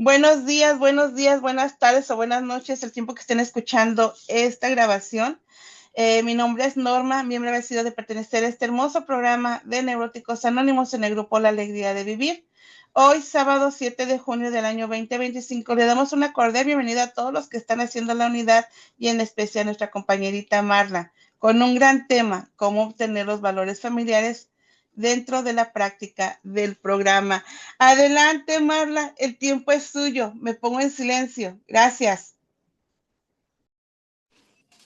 Buenos días, buenas tardes o buenas noches, el tiempo que estén escuchando esta grabación. Mi nombre es Norma, miembro agradecido de pertenecer a este hermoso programa de Neuróticos Anónimos en el grupo La Alegría de Vivir. Hoy, sábado 7 de junio del año 2025, le damos una cordial bienvenida a todos los que están haciendo la unidad y en especial a nuestra compañerita Marla, con un gran tema, cómo obtener los valores familiares dentro de la práctica del programa. Adelante, Marla, el tiempo es suyo. Me pongo en silencio. Gracias.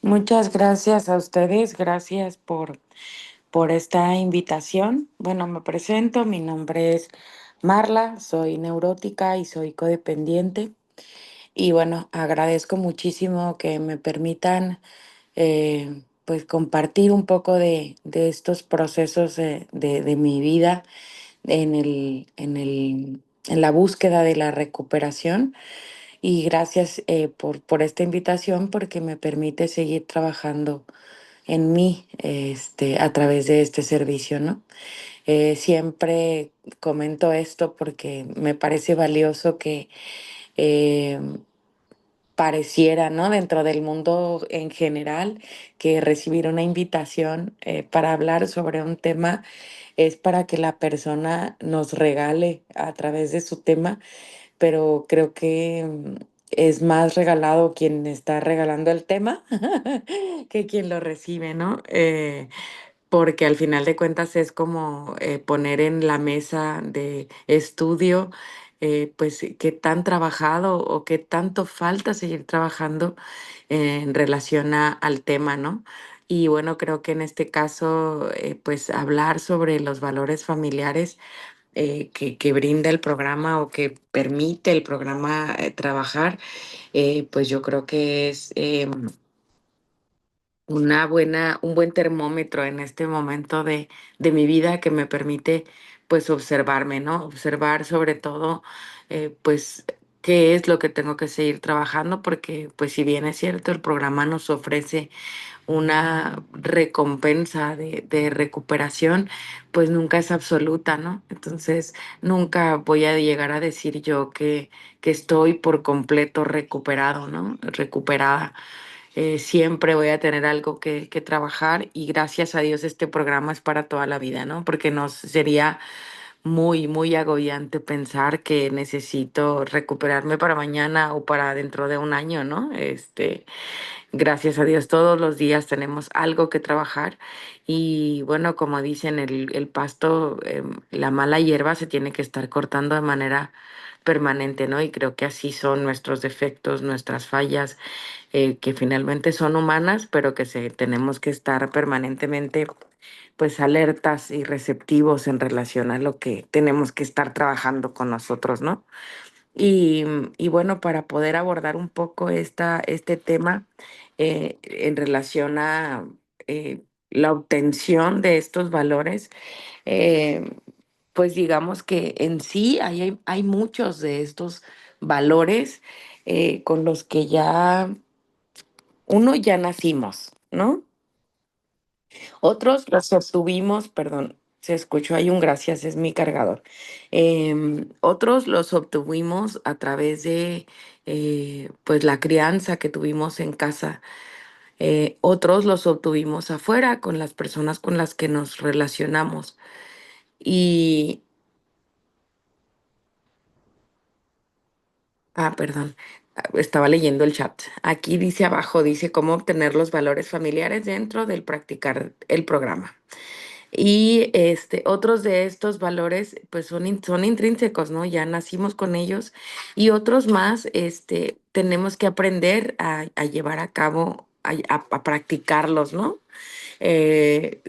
Muchas gracias a ustedes, gracias por esta invitación. Bueno, me presento, mi nombre es Marla, soy neurótica y soy codependiente. Y bueno, agradezco muchísimo que me permitan pues compartir un poco de estos procesos de mi vida en la búsqueda de la recuperación. Y gracias por esta invitación porque me permite seguir trabajando en mí a través de este servicio, ¿no? Siempre comento esto porque me parece valioso que eh, pareciera, ¿no? Dentro del mundo en general, que recibir una invitación para hablar sobre un tema es para que la persona nos regale a través de su tema, pero creo que es más regalado quien está regalando el tema que quien lo recibe, ¿no? Porque al final de cuentas es como poner en la mesa de estudio, pues qué tan trabajado o qué tanto falta seguir trabajando en relación al tema, ¿no? Y bueno, creo que en este caso, pues hablar sobre los valores familiares que brinda el programa o que permite el programa trabajar, pues yo creo que es un buen termómetro en este momento de mi vida que me permite pues observarme, ¿no? Observar sobre todo pues qué es lo que tengo que seguir trabajando, porque pues si bien es cierto, el programa nos ofrece una recompensa de recuperación, pues nunca es absoluta, ¿no? Entonces, nunca voy a llegar a decir yo que estoy por completo recuperado, ¿no? Recuperada. Siempre voy a tener algo que trabajar y gracias a Dios este programa es para toda la vida, ¿no? Porque nos sería muy agobiante pensar que necesito recuperarme para mañana o para dentro de un año, ¿no? Gracias a Dios, todos los días tenemos algo que trabajar y bueno, como dicen, el pasto, la mala hierba se tiene que estar cortando de manera permanente, ¿no? Y creo que así son nuestros defectos, nuestras fallas, que finalmente son humanas, pero que tenemos que estar permanentemente pues alertas y receptivos en relación a lo que tenemos que estar trabajando con nosotros, ¿no? Y bueno, para poder abordar un poco este tema en relación a la obtención de estos valores, eh, pues digamos que en sí hay muchos de estos valores con los que ya nacimos, ¿no? Otros los obtuvimos, perdón, se escuchó ahí un gracias, es mi cargador. Otros los obtuvimos a través de pues la crianza que tuvimos en casa. Otros los obtuvimos afuera con las personas con las que nos relacionamos. Y, perdón, estaba leyendo el chat. Aquí dice abajo, dice cómo obtener los valores familiares dentro del practicar el programa. Y otros de estos valores, pues son intrínsecos, ¿no? Ya nacimos con ellos. Y otros más, tenemos que aprender a llevar a cabo, a practicarlos, ¿no?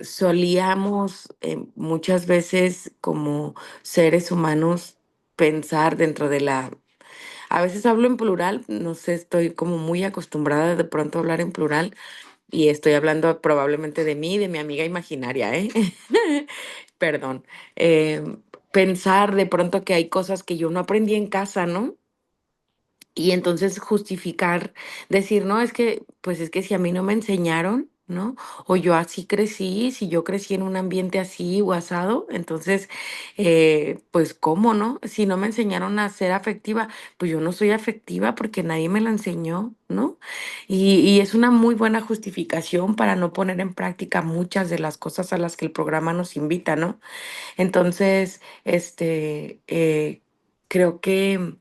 Solíamos muchas veces como seres humanos pensar dentro de a veces hablo en plural, no sé, estoy como muy acostumbrada de pronto a hablar en plural y estoy hablando probablemente de mí, de mi amiga imaginaria, ¿eh? Perdón. Pensar de pronto que hay cosas que yo no aprendí en casa, ¿no? Y entonces justificar, decir, no, es que, pues es que si a mí no me enseñaron, ¿no? O yo así crecí, si yo crecí en un ambiente así o asado, entonces, pues, ¿cómo, no? Si no me enseñaron a ser afectiva, pues yo no soy afectiva porque nadie me lo enseñó, ¿no? Y es una muy buena justificación para no poner en práctica muchas de las cosas a las que el programa nos invita, ¿no? Entonces, creo que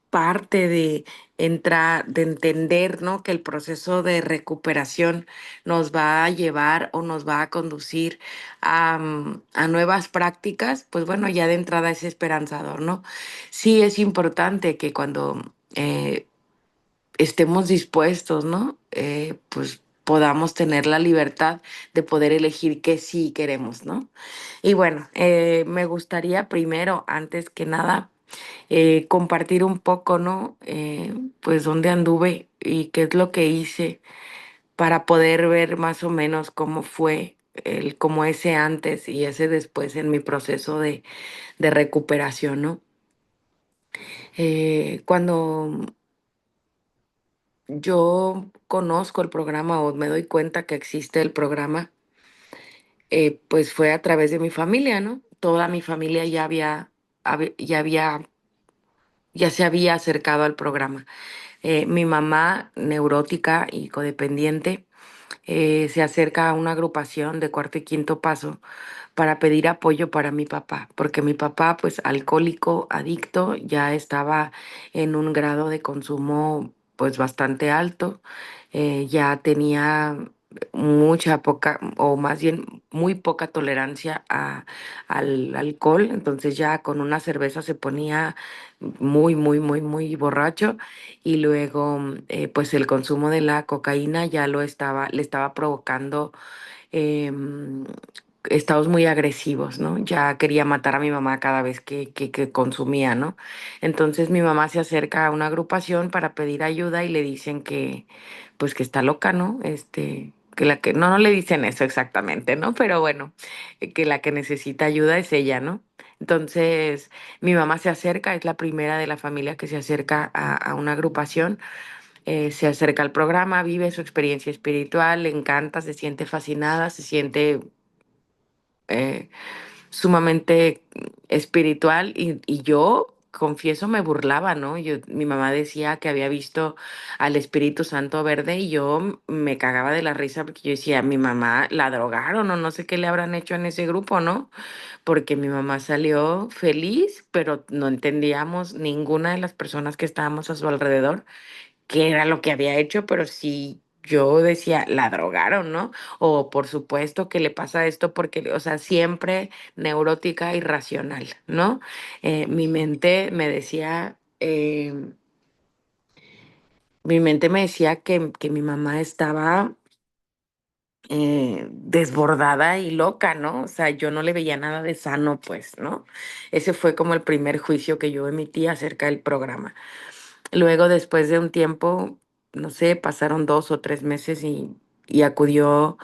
parte de entrar, de entender, ¿no? Que el proceso de recuperación nos va a llevar o nos va a conducir a nuevas prácticas, pues bueno, ya de entrada es esperanzador, ¿no? Sí es importante que cuando estemos dispuestos, ¿no? Pues podamos tener la libertad de poder elegir qué sí queremos, ¿no? Y bueno, me gustaría primero, antes que nada, compartir un poco, ¿no? Pues dónde anduve y qué es lo que hice para poder ver más o menos cómo fue como ese antes y ese después en mi proceso de recuperación, ¿no? Cuando yo conozco el programa o me doy cuenta que existe el programa, pues fue a través de mi familia, ¿no? Toda mi familia ya se había acercado al programa. Mi mamá, neurótica y codependiente, se acerca a una agrupación de cuarto y quinto paso para pedir apoyo para mi papá, porque mi papá, pues alcohólico, adicto, ya estaba en un grado de consumo pues bastante alto, ya tenía mucha poca, o más bien muy poca tolerancia al alcohol, entonces ya con una cerveza se ponía muy, muy, muy, muy borracho y luego pues el consumo de la cocaína ya le estaba provocando em, estados muy agresivos, ¿no? Ya quería matar a mi mamá cada vez que consumía, ¿no? Entonces mi mamá se acerca a una agrupación para pedir ayuda y le dicen pues que está loca, ¿no? No le dicen eso exactamente, ¿no? Pero bueno, que la que necesita ayuda es ella, ¿no? Entonces, mi mamá se acerca, es la primera de la familia que se acerca a una agrupación, se acerca al programa, vive su experiencia espiritual, le encanta, se siente fascinada, se siente eh, sumamente espiritual y yo confieso me burlaba, ¿no? Mi mamá decía que había visto al Espíritu Santo verde y yo me cagaba de la risa porque yo decía, mi mamá la drogaron o no sé qué le habrán hecho en ese grupo, ¿no? Porque mi mamá salió feliz, pero no entendíamos ninguna de las personas que estábamos a su alrededor qué era lo que había hecho, pero sí yo decía, la drogaron, ¿no? O por supuesto que le pasa esto porque, o sea, siempre neurótica, irracional, ¿no? Mi mente me decía, mi mente me decía que mi mamá estaba desbordada y loca, ¿no? O sea, yo no le veía nada de sano, pues, ¿no? Ese fue como el primer juicio que yo emití acerca del programa. Luego, después de un tiempo, no sé, pasaron 2 o 3 meses y acudió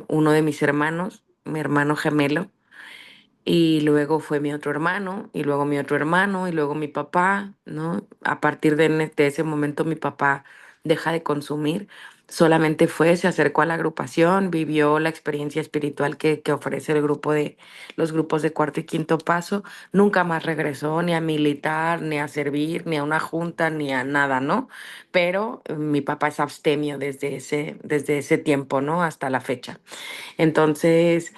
uno de mis hermanos, mi hermano gemelo, y luego fue mi otro hermano, y luego mi otro hermano, y luego mi papá, ¿no? A partir de ese momento mi papá deja de consumir, solamente fue, se acercó a la agrupación, vivió la experiencia espiritual que ofrece los grupos de cuarto y quinto paso, nunca más regresó ni a militar, ni a servir, ni a una junta, ni a nada, ¿no? Pero mi papá es abstemio desde ese tiempo, ¿no? Hasta la fecha. Entonces,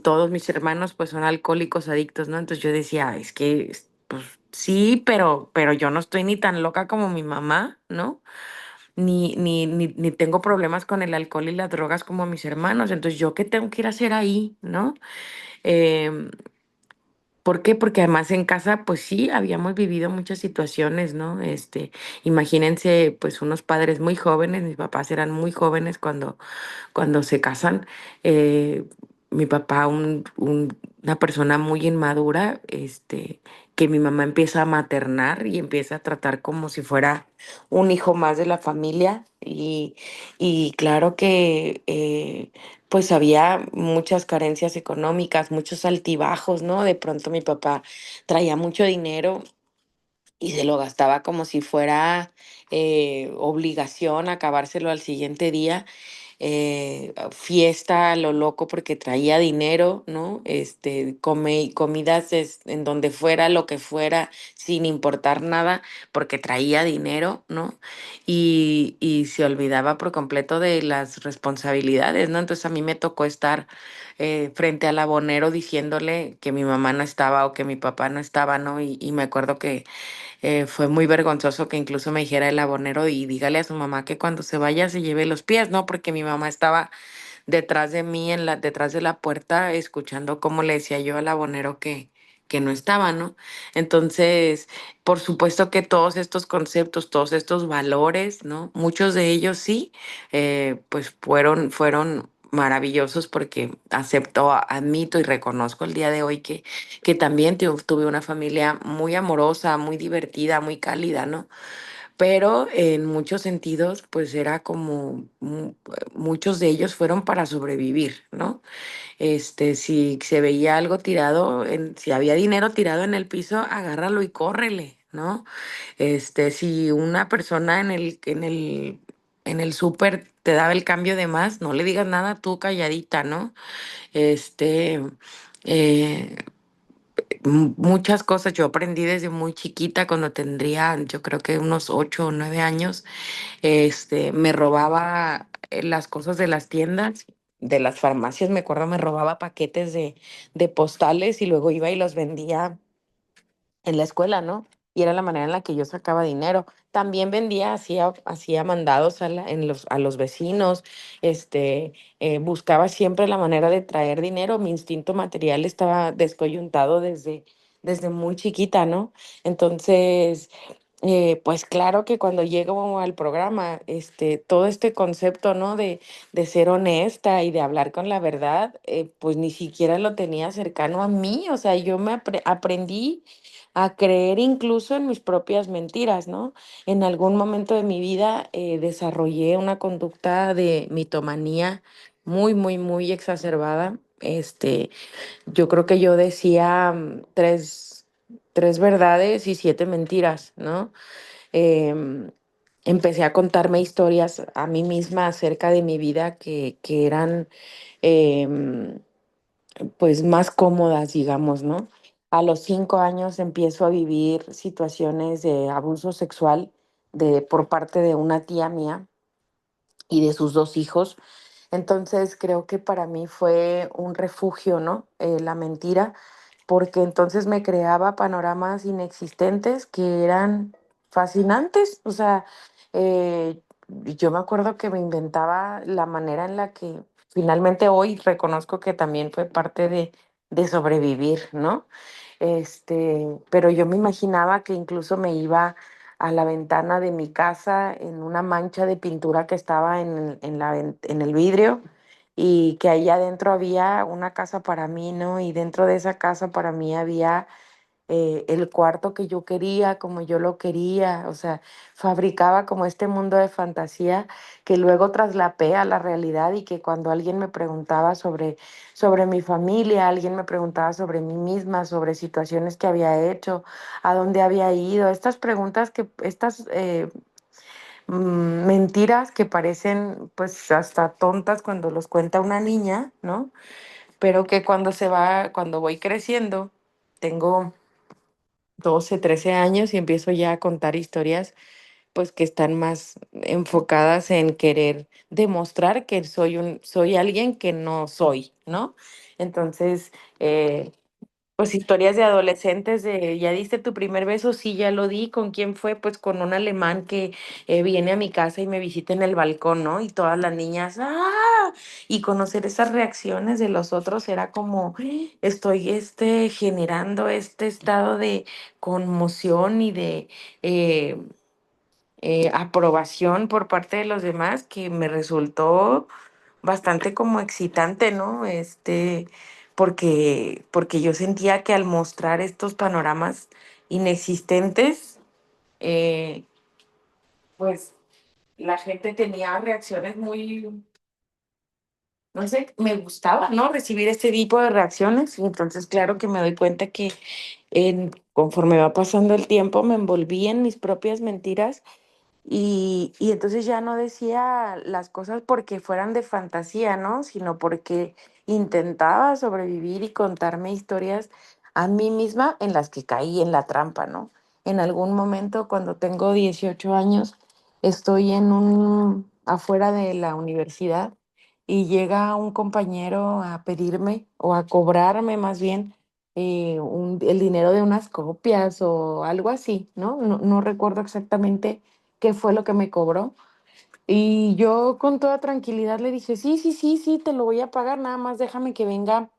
todos mis hermanos pues son alcohólicos, adictos, ¿no? Entonces yo decía, es que, pues sí, pero yo no estoy ni tan loca como mi mamá, ¿no? Ni tengo problemas con el alcohol y las drogas como mis hermanos. Entonces, ¿yo qué tengo que ir a hacer ahí, ¿no? Em, ¿Por qué? Porque además en casa, pues sí, habíamos vivido muchas situaciones, ¿no? Imagínense, pues unos padres muy jóvenes, mis papás eran muy jóvenes cuando se casan, mi papá, una persona muy inmadura, que mi mamá empieza a maternar y empieza a tratar como si fuera un hijo más de la familia. Y claro que pues había muchas carencias económicas, muchos altibajos, ¿no? De pronto mi papá traía mucho dinero y se lo gastaba como si fuera obligación acabárselo al siguiente día. Fiesta a lo loco porque traía dinero, ¿no? Comidas en donde fuera, lo que fuera, sin importar nada, porque traía dinero, ¿no? Y se olvidaba por completo de las responsabilidades, ¿no? Entonces a mí me tocó estar frente al abonero diciéndole que mi mamá no estaba o que mi papá no estaba, ¿no? Y me acuerdo que fue muy vergonzoso que incluso me dijera el abonero y dígale a su mamá que cuando se vaya se lleve los pies, ¿no? Porque mi mamá estaba detrás de mí, detrás de la puerta, escuchando cómo le decía yo al abonero que no estaba, ¿no? Entonces, por supuesto que todos estos conceptos, todos estos valores, ¿no? Muchos de ellos sí, pues fueron maravillosos porque acepto, admito y reconozco el día de hoy que también tuve una familia muy amorosa, muy divertida, muy cálida, ¿no? Pero en muchos sentidos, pues era como, muchos de ellos fueron para sobrevivir, ¿no? Si se veía algo tirado, si había dinero tirado en el piso, agárralo y córrele, ¿no? Si una persona en el súper te daba el cambio de más, no le digas nada tú calladita, ¿no? Este, eh, Muchas cosas yo aprendí desde muy chiquita, cuando tendría, yo creo que unos 8 o 9 años, me robaba las cosas de las tiendas, de las farmacias, me acuerdo, me robaba paquetes de postales y luego iba y los vendía en la escuela, ¿no? Y era la manera en la que yo sacaba dinero. También vendía, hacía mandados a los vecinos, buscaba siempre la manera de traer dinero. Mi instinto material estaba descoyuntado desde muy chiquita, ¿no? Entonces, pues claro que cuando llego al programa, todo este concepto, ¿no? De ser honesta y de hablar con la verdad, pues ni siquiera lo tenía cercano a mí. O sea, yo aprendí a creer incluso en mis propias mentiras, ¿no? En algún momento de mi vida desarrollé una conducta de mitomanía muy, muy, muy exacerbada. Yo creo que yo decía tres verdades y 7 mentiras, ¿no? Em, Empecé a contarme historias a mí misma acerca de mi vida que eran em, pues más cómodas, digamos, ¿no? A los 5 años empiezo a vivir situaciones de abuso sexual por parte de una tía mía y de sus 2 hijos. Entonces creo que para mí fue un refugio, ¿no? La mentira, porque entonces me creaba panoramas inexistentes que eran fascinantes. O sea, yo me acuerdo que me inventaba la manera en la que finalmente hoy reconozco que también fue parte de sobrevivir, ¿no? Pero yo me imaginaba que incluso me iba a la ventana de mi casa en una mancha de pintura que estaba en el vidrio, y que ahí adentro había una casa para mí, ¿no? Y dentro de esa casa para mí había el cuarto que yo quería, como yo lo quería. O sea, fabricaba como este mundo de fantasía que luego traslapé a la realidad, y que cuando alguien me preguntaba sobre mi familia, alguien me preguntaba sobre mí misma, sobre situaciones que había hecho, a dónde había ido, estas preguntas estas mentiras que parecen pues hasta tontas cuando los cuenta una niña, ¿no? Pero que cuando voy creciendo, tengo 12 13 años y empiezo ya a contar historias, pues que están más enfocadas en querer demostrar que soy alguien que no soy, ¿no? Entonces, pues historias de adolescentes ¿ya diste tu primer beso? Sí, ya lo di. ¿Con quién fue? Pues con un alemán que viene a mi casa y me visita en el balcón, ¿no? Y todas las niñas, ¡ah! Y conocer esas reacciones de los otros era como, estoy generando este estado de conmoción y de eh, aprobación por parte de los demás, que me resultó bastante como excitante, ¿no? Porque yo sentía que al mostrar estos panoramas inexistentes, eh, pues la gente tenía reacciones muy, no sé, me gustaba, ¿no? Recibir este tipo de reacciones y entonces claro que me doy cuenta que conforme va pasando el tiempo me envolví en mis propias mentiras y entonces ya no decía las cosas porque fueran de fantasía, ¿no? Sino porque intentaba sobrevivir y contarme historias a mí misma en las que caí en la trampa, ¿no? En algún momento, cuando tengo 18 años, estoy afuera de la universidad y llega un compañero a pedirme o a cobrarme más bien el dinero de unas copias o algo así, ¿no? No recuerdo exactamente qué fue lo que me cobró. Y yo con toda tranquilidad le dije, sí, sí, sí, sí, te lo voy a pagar, nada más déjame que venga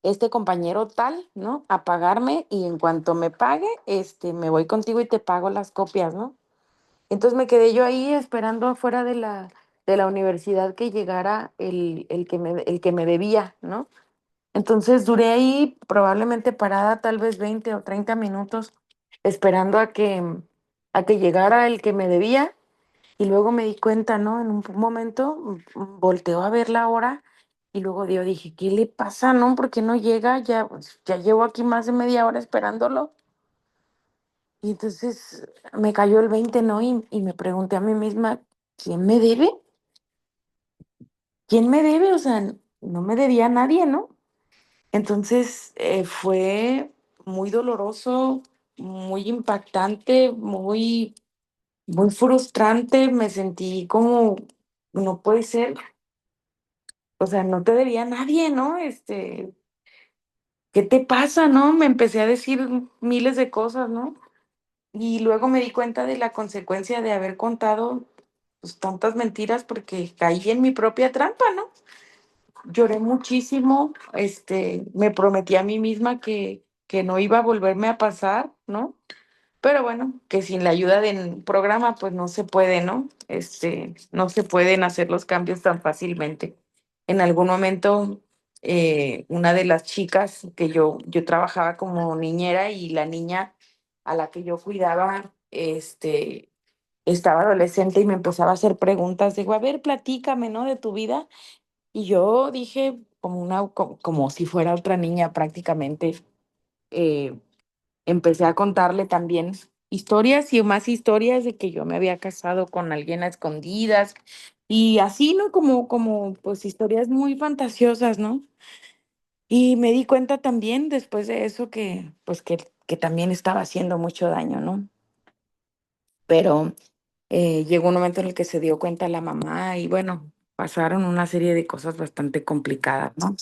este compañero tal, ¿no? A pagarme y en cuanto me pague, me voy contigo y te pago las copias, ¿no? Entonces me quedé yo ahí esperando afuera de la universidad que llegara el que me debía, ¿no? Entonces duré ahí probablemente parada tal vez 20 o 30 minutos esperando a que llegara el que me debía y luego me di cuenta, ¿no? En un momento volteó a ver la hora y luego yo dije, ¿qué le pasa, no? ¿Por qué no llega? Ya, pues, ya llevo aquí más de media hora esperándolo. Y entonces me cayó el 20, ¿no? Y me pregunté a mí misma, ¿quién me debe? ¿Quién me debe? O sea, no me debía a nadie, ¿no? Entonces fue muy doloroso, muy impactante, muy frustrante. Me sentí como, no puede ser, o sea, no te debía a nadie, ¿no? ¿Qué te pasa, no? Me empecé a decir miles de cosas, ¿no? Y luego me di cuenta de la consecuencia de haber contado pues, tantas mentiras porque caí en mi propia trampa, ¿no? Lloré muchísimo, me prometí a mí misma que no iba a volverme a pasar, ¿no? Pero bueno, que sin la ayuda del programa, pues no se puede, ¿no? No se pueden hacer los cambios tan fácilmente. En algún momento, una de las chicas que yo trabajaba como niñera y la niña a la que yo cuidaba, estaba adolescente y me empezaba a hacer preguntas. Digo, a ver, platícame, ¿no? De tu vida. Y yo dije, como si fuera otra niña prácticamente, eh, empecé a contarle también historias y más historias de que yo me había casado con alguien a escondidas y así, ¿no? Pues historias muy fantasiosas, ¿no? Y me di cuenta también después de eso pues que también estaba haciendo mucho daño, ¿no? Pero llegó un momento en el que se dio cuenta la mamá y bueno, pasaron una serie de cosas bastante complicadas, ¿no?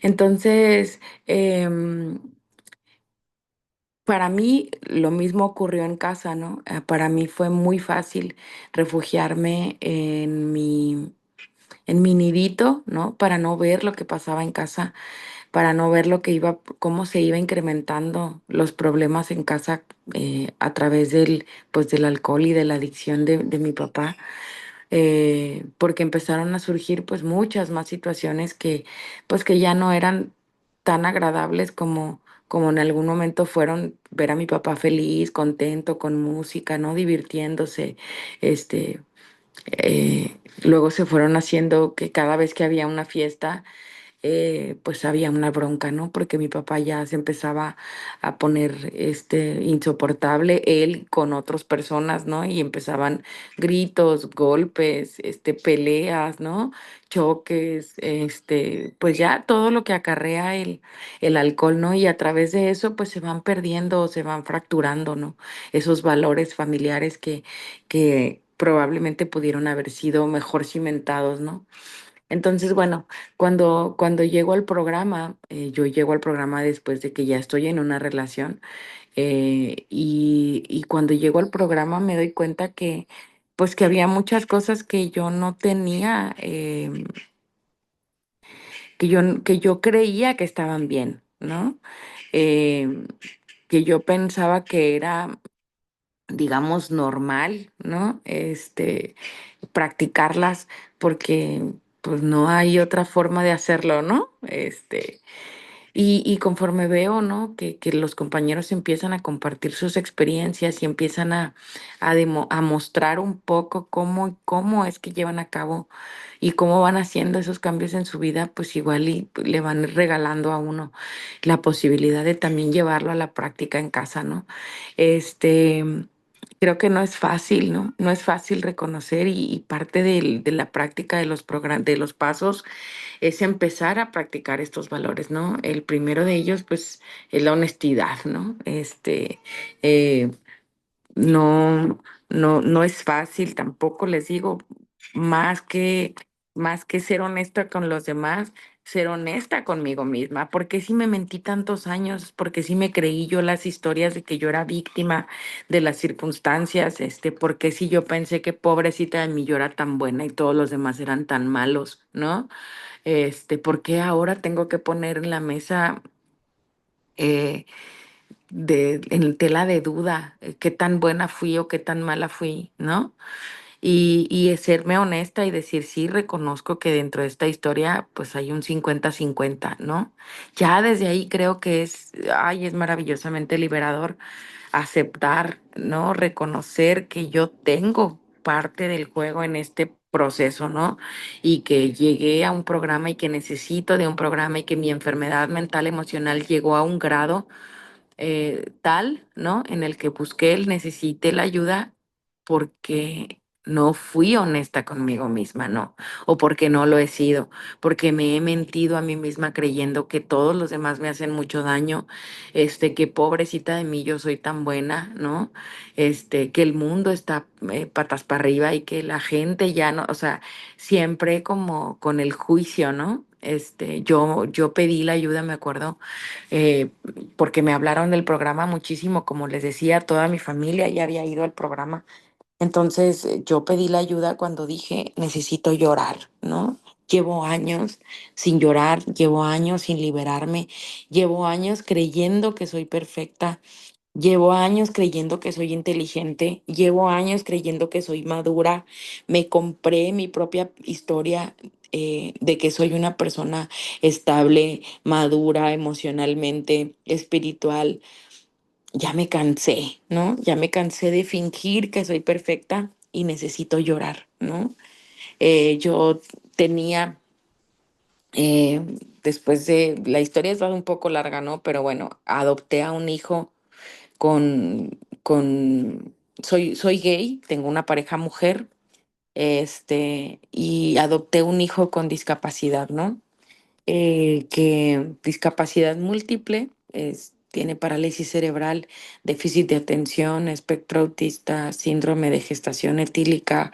Entonces, para mí lo mismo ocurrió en casa, ¿no? Para mí fue muy fácil refugiarme en mi nidito, ¿no? Para no ver lo que pasaba en casa, para no ver cómo se iba incrementando los problemas en casa a través pues del alcohol y de la adicción de mi papá, porque empezaron a surgir pues muchas más situaciones pues que ya no eran tan agradables como en algún momento fueron ver a mi papá feliz, contento, con música, ¿no? Divirtiéndose, este, luego se fueron haciendo que cada vez que había una fiesta, pues había una bronca, ¿no? Porque mi papá ya se empezaba a poner insoportable, él con otras personas, ¿no? Y empezaban gritos, golpes, peleas, ¿no? Choques, pues ya todo lo que acarrea el alcohol, ¿no? Y a través de eso, pues se van perdiendo, se van fracturando, ¿no? Esos valores familiares que probablemente pudieron haber sido mejor cimentados, ¿no? Entonces, bueno, cuando llego al programa, yo llego al programa después de que ya estoy en una relación, y cuando llego al programa me doy cuenta pues que había muchas cosas que yo no tenía, que yo creía que estaban bien, ¿no? Em, que yo pensaba que era, digamos, normal, ¿no? Practicarlas porque pues no hay otra forma de hacerlo, ¿no? Y conforme veo, ¿no? Que los compañeros empiezan a compartir sus experiencias y empiezan a mostrar un poco cómo es que llevan a cabo y cómo van haciendo esos cambios en su vida, pues igual y le van regalando a uno la posibilidad de también llevarlo a la práctica en casa, ¿no? Este, creo que no es fácil, ¿no? No es fácil reconocer y parte de la práctica de de los pasos es empezar a practicar estos valores, ¿no? El primero de ellos, pues, es la honestidad, ¿no? Eh, no, no es fácil, tampoco les digo, más que, más que ser honesta con los demás, ser honesta conmigo misma, porque sí me mentí tantos años, porque sí me creí yo las historias de que yo era víctima de las circunstancias, porque sí yo pensé que pobrecita de mí yo era tan buena y todos los demás eran tan malos, ¿no? ¿Por qué ahora tengo que poner en la mesa eh, en tela de duda qué tan buena fui o qué tan mala fui, ¿no? Y serme honesta y decir, sí, reconozco que dentro de esta historia pues hay un 50-50, ¿no? Ya desde ahí creo que es maravillosamente liberador aceptar, ¿no? Reconocer que yo tengo parte del juego en este proceso, ¿no? Y que llegué a un programa y que necesito de un programa y que mi enfermedad mental emocional llegó a un grado tal, ¿no? En el que busqué, necesité la ayuda porque no fui honesta conmigo misma, ¿no? O porque no lo he sido, porque me he mentido a mí misma creyendo que todos los demás me hacen mucho daño, que pobrecita de mí yo soy tan buena, ¿no? Que el mundo está patas para arriba y que la gente ya no, o sea, siempre como con el juicio, ¿no? Yo pedí la ayuda, me acuerdo, eh, porque me hablaron del programa muchísimo, como les decía, toda mi familia ya había ido al programa. Entonces yo pedí la ayuda cuando dije, necesito llorar, ¿no? Llevo años sin llorar, llevo años sin liberarme, llevo años creyendo que soy perfecta, llevo años creyendo que soy inteligente, llevo años creyendo que soy madura, me compré mi propia historia de que soy una persona estable, madura emocionalmente, espiritual. Ya me cansé, ¿no? Ya me cansé de fingir que soy perfecta y necesito llorar, ¿no? Yo tenía, eh, después de, la historia es un poco larga, ¿no? Pero bueno, adopté a un hijo soy gay, tengo una pareja mujer, y adopté un hijo con discapacidad, ¿no? Que discapacidad múltiple, tiene parálisis cerebral, déficit de atención, espectro autista, síndrome de gestación etílica,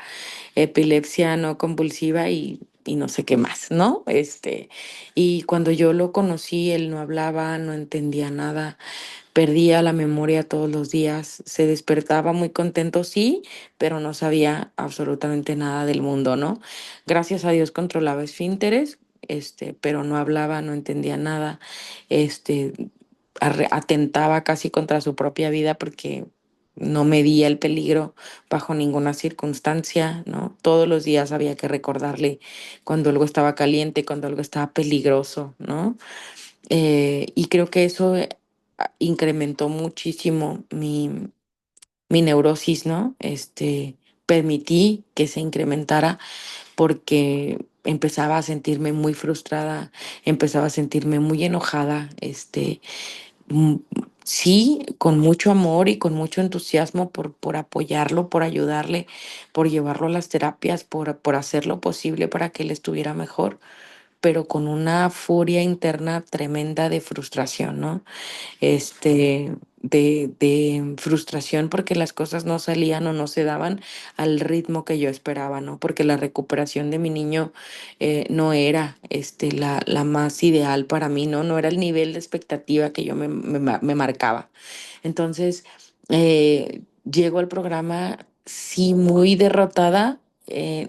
epilepsia no convulsiva y no sé qué más, ¿no? Y cuando yo lo conocí, él no hablaba, no entendía nada, perdía la memoria todos los días, se despertaba muy contento, sí, pero no sabía absolutamente nada del mundo, ¿no? Gracias a Dios controlaba esfínteres, pero no hablaba, no entendía nada, este, atentaba casi contra su propia vida porque no medía el peligro bajo ninguna circunstancia, ¿no? Todos los días había que recordarle cuando algo estaba caliente, cuando algo estaba peligroso, ¿no? Y creo que eso incrementó muchísimo mi neurosis, ¿no? Permití que se incrementara porque empezaba a sentirme muy frustrada, empezaba a sentirme muy enojada, mm, sí, con mucho amor y con mucho entusiasmo por apoyarlo, por ayudarle, por llevarlo a las terapias, por hacer lo posible para que él estuviera mejor, pero con una furia interna tremenda de frustración, ¿no? De frustración porque las cosas no salían o no se daban al ritmo que yo esperaba, ¿no? Porque la recuperación de mi niño no era la más ideal para mí, ¿no? No era el nivel de expectativa que yo me marcaba. Entonces, llego al programa, sí, muy derrotada.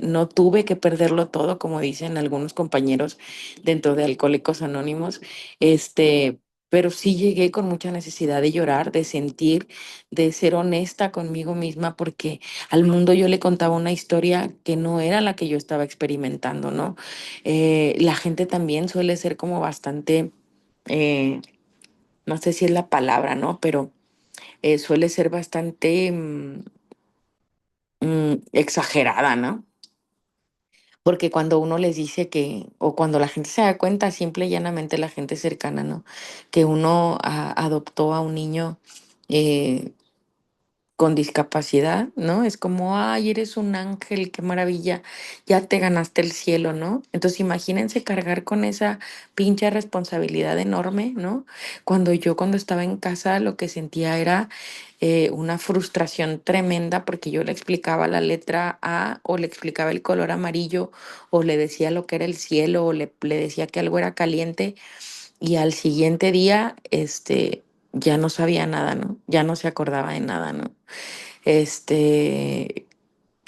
No tuve que perderlo todo, como dicen algunos compañeros dentro de Alcohólicos Anónimos, pero sí llegué con mucha necesidad de llorar, de sentir, de ser honesta conmigo misma, porque al mundo yo le contaba una historia que no era la que yo estaba experimentando, ¿no? La gente también suele ser como bastante eh, no sé si es la palabra, ¿no? Pero suele ser bastante exagerada, ¿no? Porque cuando uno les dice que, o cuando la gente se da cuenta, simple y llanamente la gente cercana, ¿no? Que uno adoptó a un niño eh, con discapacidad, ¿no? Es como, ay, eres un ángel, qué maravilla, ya te ganaste el cielo, ¿no? Entonces imagínense cargar con esa pinche responsabilidad enorme, ¿no? Cuando estaba en casa, lo que sentía era una frustración tremenda porque yo le explicaba la letra A o le explicaba el color amarillo o le decía lo que era el cielo o le decía que algo era caliente y al siguiente día, ya no sabía nada, ¿no? Ya no se acordaba de nada, ¿no? Este,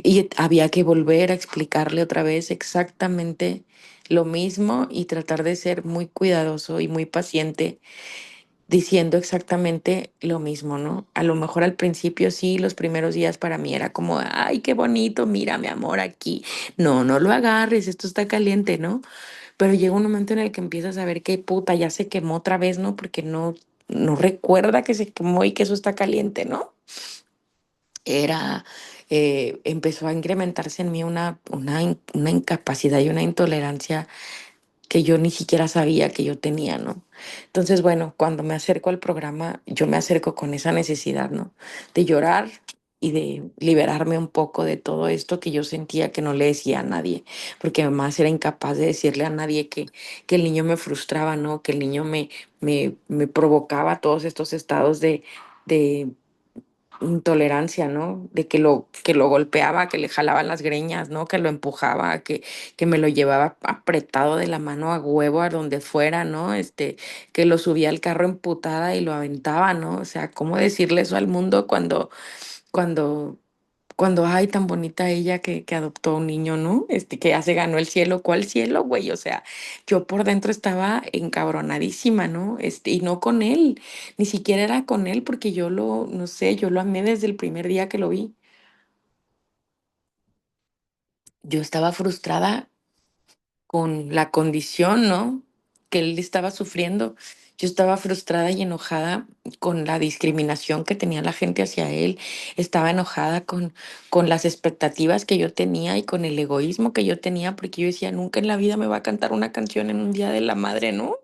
y había que volver a explicarle otra vez exactamente lo mismo y tratar de ser muy cuidadoso y muy paciente diciendo exactamente lo mismo, ¿no? A lo mejor al principio sí, los primeros días para mí era como, ay, qué bonito, mira, mi amor, aquí. No, no lo agarres, esto está caliente, ¿no? Pero llega un momento en el que empiezas a ver que puta, ya se quemó otra vez, ¿no? Porque no recuerda que se quemó y que eso está caliente, ¿no? Empezó a incrementarse en mí una incapacidad y una intolerancia que yo ni siquiera sabía que yo tenía, ¿no? Entonces, bueno, cuando me acerco al programa, yo me acerco con esa necesidad, ¿no? De llorar y de liberarme un poco de todo esto que yo sentía que no le decía a nadie, porque además era incapaz de decirle a nadie que el niño me frustraba, ¿no? Que el niño me provocaba todos estos estados de intolerancia, ¿no? De que lo golpeaba, que le jalaban las greñas, ¿no? Que lo empujaba, que me lo llevaba apretado de la mano a huevo a donde fuera, ¿no? Que lo subía al carro emputada y lo aventaba, ¿no? O sea, ¿cómo decirle eso al mundo cuando, ay, tan bonita ella que adoptó un niño, ¿no? Que ya se ganó el cielo. ¿Cuál cielo, güey? O sea, yo por dentro estaba encabronadísima, ¿no? Y no con él, ni siquiera era con él porque no sé, yo lo amé desde el primer día que lo vi. Yo estaba frustrada con la condición, ¿no? Que él estaba sufriendo. Yo estaba frustrada y enojada con la discriminación que tenía la gente hacia él. Estaba enojada con las expectativas que yo tenía y con el egoísmo que yo tenía, porque yo decía, nunca en la vida me va a cantar una canción en un día de la madre, ¿no?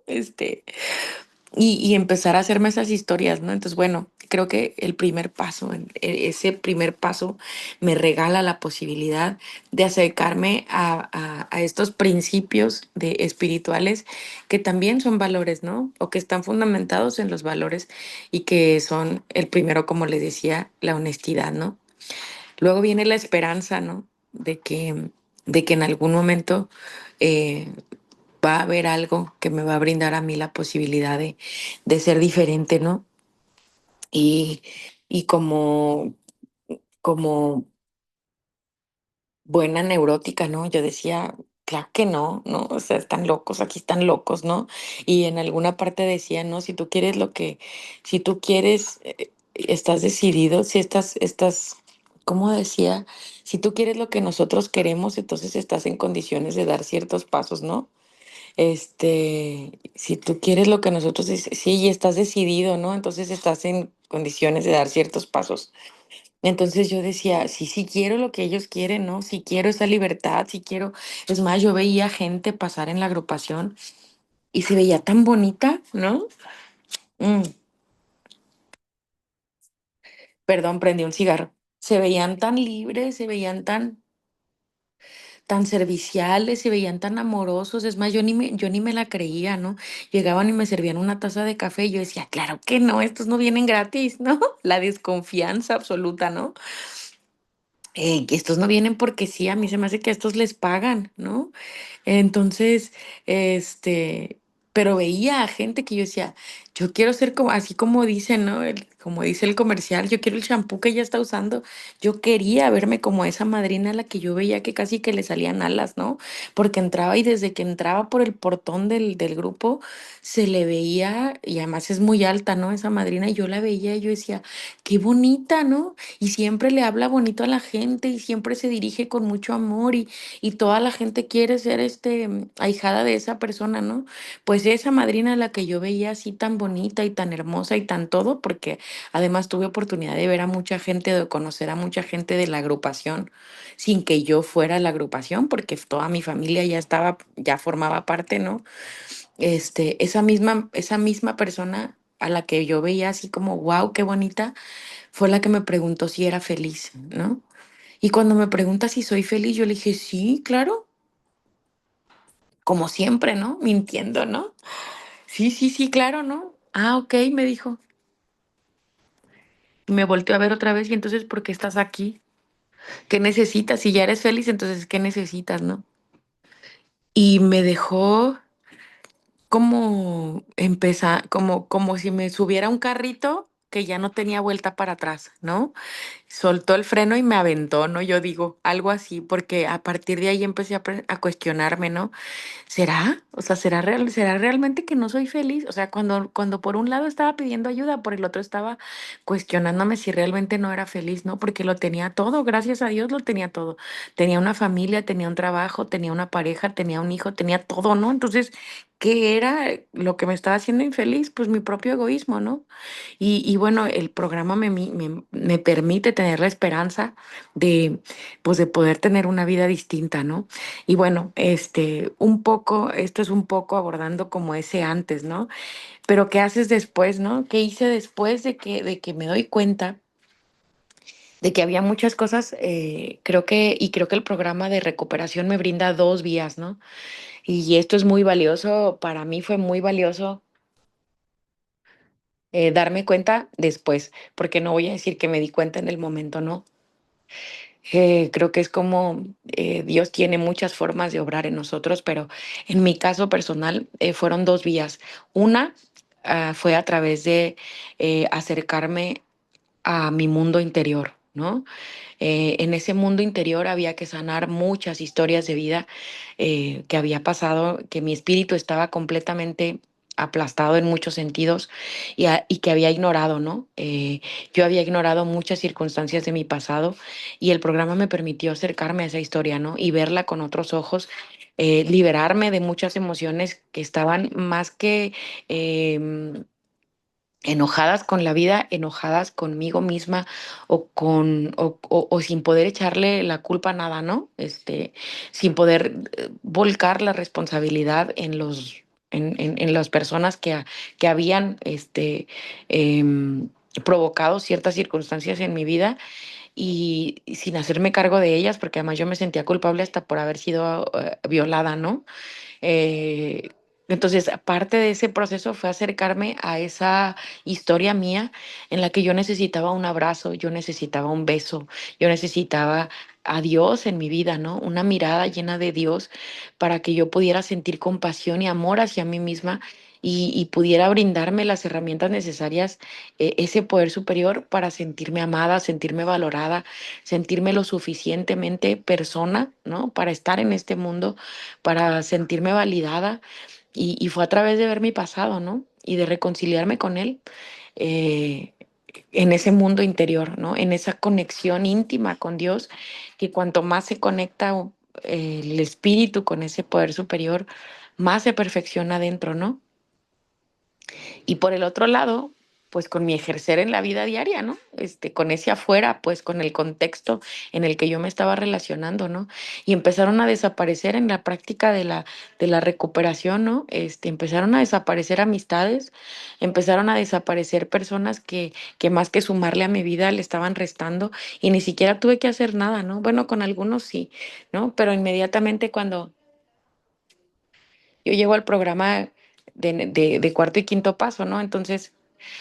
Y empezar a hacerme esas historias, ¿no? Entonces, bueno, creo que el primer paso, ese primer paso me regala la posibilidad de acercarme a estos principios espirituales que también son valores, ¿no? O que están fundamentados en los valores y que son el primero, como les decía, la honestidad, ¿no? Luego viene la esperanza, ¿no? De que en algún momento eh, va a haber algo que me va a brindar a mí la posibilidad de ser diferente, ¿no? Y, y como buena neurótica, ¿no? Yo decía, claro que no, ¿no? O sea, están locos, aquí están locos, ¿no? Y en alguna parte decía, no, si tú quieres, estás decidido, si ¿cómo decía? Si tú quieres lo que nosotros queremos, entonces estás en condiciones de dar ciertos pasos, ¿no? Si tú quieres lo que nosotros, sí, y estás decidido, ¿no? Entonces estás en condiciones de dar ciertos pasos. Entonces yo decía, sí, sí quiero lo que ellos quieren, ¿no? Sí quiero esa libertad, sí quiero. Es más, yo veía gente pasar en la agrupación y se veía tan bonita, ¿no? Mm, perdón, prendí un cigarro. Se veían tan libres, se veían tan serviciales, se veían tan amorosos. Es más, yo ni me la creía, ¿no? Llegaban y me servían una taza de café y yo decía, claro que no, estos no vienen gratis, ¿no? La desconfianza absoluta, ¿no? Que estos no vienen porque sí, a mí se me hace que a estos les pagan, ¿no? Entonces, este, pero veía a gente que yo decía, yo quiero ser como, así como dice, ¿no? Como dice el comercial, yo quiero el champú que ella está usando. Yo quería verme como esa madrina a la que yo veía que casi que le salían alas, ¿no? Porque entraba y desde que entraba por el portón del grupo se le veía, y además es muy alta, ¿no? Esa madrina, y yo la veía y yo decía, qué bonita, ¿no? Y siempre le habla bonito a la gente y siempre se dirige con mucho amor y toda la gente quiere ser ahijada de esa persona, ¿no? Pues esa madrina la que yo veía así tan bonita y tan hermosa y tan todo, porque además tuve oportunidad de ver a mucha gente, de conocer a mucha gente de la agrupación, sin que yo fuera la agrupación, porque toda mi familia ya estaba, ya formaba parte, ¿no? Esa misma persona a la que yo veía así como, wow, qué bonita, fue la que me preguntó si era feliz, ¿no? Y cuando me pregunta si soy feliz, yo le dije, sí, claro, como siempre, ¿no? Mintiendo, ¿no? Sí, sí, sí, claro, ¿no? Ah, ok, me dijo. Y me volteó a ver otra vez y entonces, ¿por qué estás aquí? ¿Qué necesitas? Si ya eres feliz, entonces, ¿qué necesitas, no? Y me dejó como empezar, como si me subiera a un carrito que ya no tenía vuelta para atrás, ¿no? Soltó el freno y me aventó, ¿no? Yo digo, algo así, porque a partir de ahí empecé a cuestionarme, ¿no? ¿Será? O sea, ¿será realmente que no soy feliz? O sea, cuando por un lado estaba pidiendo ayuda, por el otro estaba cuestionándome si realmente no era feliz, ¿no? Porque lo tenía todo, gracias a Dios lo tenía todo. Tenía una familia, tenía un trabajo, tenía una pareja, tenía un hijo, tenía todo, ¿no? Entonces, ¿qué era lo que me estaba haciendo infeliz? Pues mi propio egoísmo, ¿no? Y bueno, el programa me permite tener la esperanza de, pues, de poder tener una vida distinta, ¿no? Y bueno, esto es un poco abordando como ese antes, ¿no? Pero ¿qué haces después, no? ¿Qué hice después de que me doy cuenta de que había muchas cosas? Creo que el programa de recuperación me brinda dos vías, ¿no? Y esto es muy valioso, para mí fue muy valioso darme cuenta después, porque no voy a decir que me di cuenta en el momento, ¿no? Creo que es como Dios tiene muchas formas de obrar en nosotros, pero en mi caso personal fueron dos vías. Una fue a través de acercarme a mi mundo interior, ¿no? En ese mundo interior había que sanar muchas historias de vida que había pasado, que mi espíritu estaba completamente aplastado en muchos sentidos y que había ignorado, ¿no? Yo había ignorado muchas circunstancias de mi pasado y el programa me permitió acercarme a esa historia, ¿no? Y verla con otros ojos, liberarme de muchas emociones que estaban más que em, enojadas con la vida, enojadas conmigo misma o sin poder echarle la culpa a nada, ¿no? Sin poder volcar la responsabilidad en las personas que habían provocado ciertas circunstancias en mi vida y sin hacerme cargo de ellas, porque además yo me sentía culpable hasta por haber sido violada, ¿no? Eh, entonces, parte de ese proceso fue acercarme a esa historia mía en la que yo necesitaba un abrazo, yo necesitaba un beso, yo necesitaba a Dios en mi vida, ¿no? Una mirada llena de Dios para que yo pudiera sentir compasión y amor hacia mí misma y pudiera brindarme las herramientas necesarias, ese poder superior para sentirme amada, sentirme valorada, sentirme lo suficientemente persona, ¿no? Para estar en este mundo, para sentirme validada y fue a través de ver mi pasado, ¿no? Y de reconciliarme con él eh, en ese mundo interior, ¿no? En esa conexión íntima con Dios, que cuanto más se conecta el espíritu con ese poder superior, más se perfecciona dentro, ¿no? Y por el otro lado, pues con mi ejercer en la vida diaria, ¿no? Con ese afuera, pues con el contexto en el que yo me estaba relacionando, ¿no? Y empezaron a desaparecer en la práctica de la recuperación, ¿no? Empezaron a desaparecer amistades, empezaron a desaparecer personas que más que sumarle a mi vida le estaban restando y ni siquiera tuve que hacer nada, ¿no? Bueno, con algunos sí, ¿no? Pero inmediatamente cuando yo llego al programa de cuarto y quinto paso, ¿no? Entonces,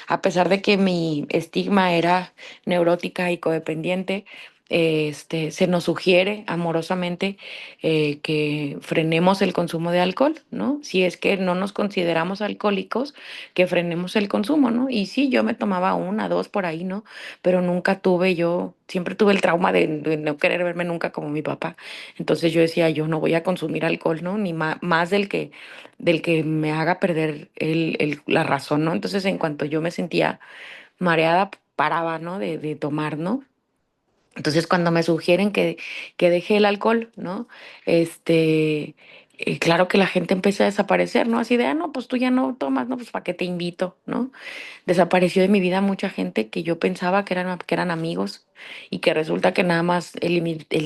a pesar de que mi estigma era neurótica y codependiente, se nos sugiere amorosamente que frenemos el consumo de alcohol, ¿no? Si es que no nos consideramos alcohólicos, que frenemos el consumo, ¿no? Y sí, yo me tomaba una, dos por ahí, ¿no? Pero nunca tuve yo, siempre tuve el trauma de no querer verme nunca como mi papá. Entonces yo decía, yo no voy a consumir alcohol, ¿no? Ni más del que me haga perder la razón, ¿no? Entonces en cuanto yo me sentía mareada, paraba, ¿no? De tomar, ¿no? Entonces, cuando me sugieren que deje el alcohol, ¿no? Este, claro que la gente empieza a desaparecer, ¿no? Así de, no, pues tú ya no tomas, ¿no? Pues ¿para qué te invito, ¿no? Desapareció de mi vida mucha gente que yo pensaba que eran amigos y que resulta que nada más el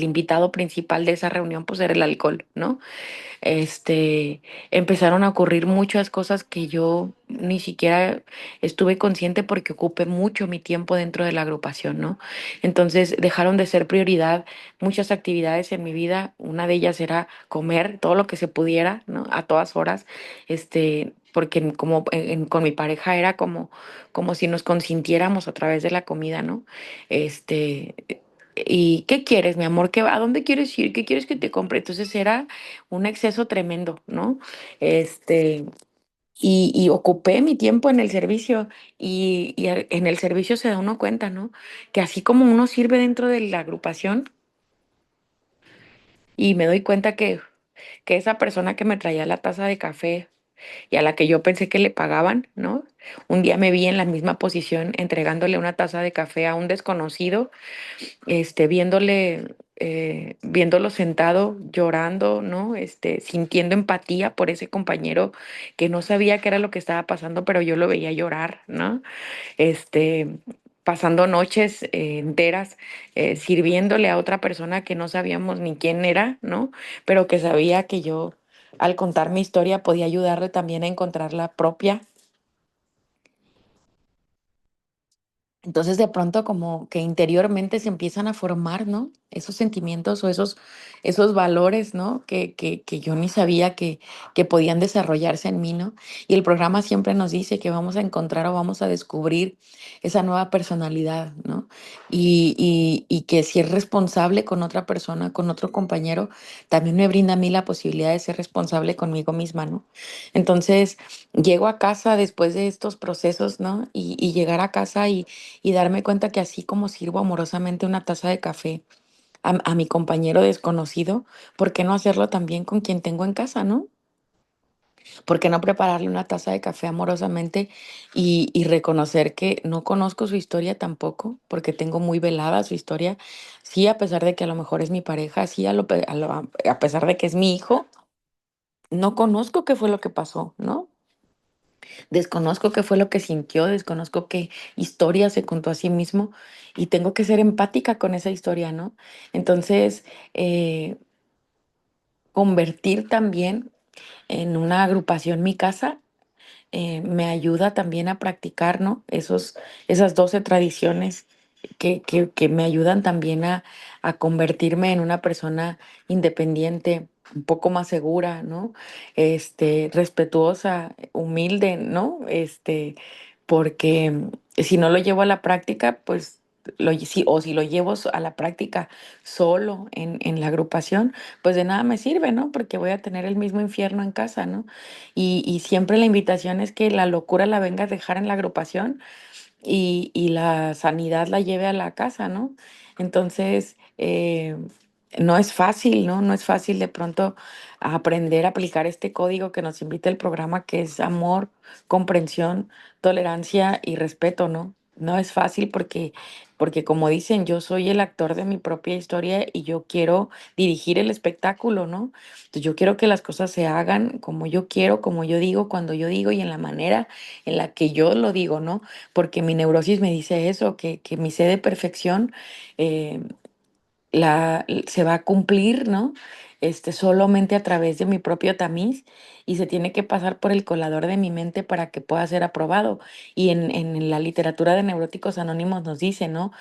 invitado principal de esa reunión, pues era el alcohol, ¿no? este, Empezaron a ocurrir muchas cosas que yo ni siquiera estuve consciente porque ocupé mucho mi tiempo dentro de la agrupación, ¿no? Entonces dejaron de ser prioridad muchas actividades en mi vida. Una de ellas era comer todo lo que se pudiera, ¿no? A todas horas, porque con mi pareja era como si nos consintiéramos a través de la comida, ¿no? Este, ¿Y qué quieres, mi amor? ¿A dónde quieres ir? ¿Qué quieres que te compre? Entonces era un exceso tremendo, ¿no? Este, y ocupé mi tiempo en el servicio en el servicio se da uno cuenta, ¿no? Que así como uno sirve dentro de la agrupación y me doy cuenta que esa persona que me traía la taza de café y a la que yo pensé que le pagaban, ¿no? Un día me vi en la misma posición entregándole una taza de café a un desconocido viéndolo sentado, llorando, ¿no? Sintiendo empatía por ese compañero que no sabía qué era lo que estaba pasando, pero yo lo veía llorar, ¿no? Este, Pasando noches enteras sirviéndole a otra persona que no sabíamos ni quién era, ¿no? Pero que sabía que yo, al contar mi historia, podía ayudarle también a encontrar la propia. Entonces de pronto como que interiormente se empiezan a formar, ¿no? Esos sentimientos o esos valores, ¿no? Que yo ni sabía que podían desarrollarse en mí, ¿no? Y el programa siempre nos dice que vamos a encontrar o vamos a descubrir esa nueva personalidad, ¿no? Y que si es responsable con otra persona, con otro compañero, también me brinda a mí la posibilidad de ser responsable conmigo misma, ¿no? Entonces llego a casa después de estos procesos, ¿no? Y llegar a casa y darme cuenta que así como sirvo amorosamente una taza de café a mi compañero desconocido, ¿por qué no hacerlo también con quien tengo en casa, no? ¿Por qué no prepararle una taza de café amorosamente y reconocer que no conozco su historia tampoco, porque tengo muy velada su historia? Sí, a pesar de que a lo mejor es mi pareja, sí, a pesar de que es mi hijo, no conozco qué fue lo que pasó, ¿no? Desconozco qué fue lo que sintió, desconozco qué historia se contó a sí mismo y tengo que ser empática con esa historia, ¿no? Entonces, eh, convertir también en una agrupación mi casa me ayuda también a practicar, ¿no? Esas 12 tradiciones que me ayudan también a convertirme en una persona independiente, un poco más segura, ¿no? Respetuosa, humilde, ¿no? Porque si no lo llevo a la práctica, pues o si lo llevo a la práctica solo en la agrupación, pues de nada me sirve, ¿no? Porque voy a tener el mismo infierno en casa, ¿no? Y siempre la invitación es que la locura la venga a dejar en la agrupación y la sanidad la lleve a la casa, ¿no? Entonces, no es fácil, ¿no? No es fácil de pronto aprender a aplicar este código que nos invita el programa, que es amor, comprensión, tolerancia y respeto, ¿no? No es fácil porque como dicen, yo soy el actor de mi propia historia y yo quiero dirigir el espectáculo, ¿no? Entonces yo quiero que las cosas se hagan como yo quiero, como yo digo, cuando yo digo y en la manera en la que yo lo digo, ¿no? Porque mi neurosis me dice eso, que mi sed de perfección eh, se va a cumplir, ¿no? Solamente a través de mi propio tamiz y se tiene que pasar por el colador de mi mente para que pueda ser aprobado. Y en la literatura de Neuróticos Anónimos nos dice, ¿no?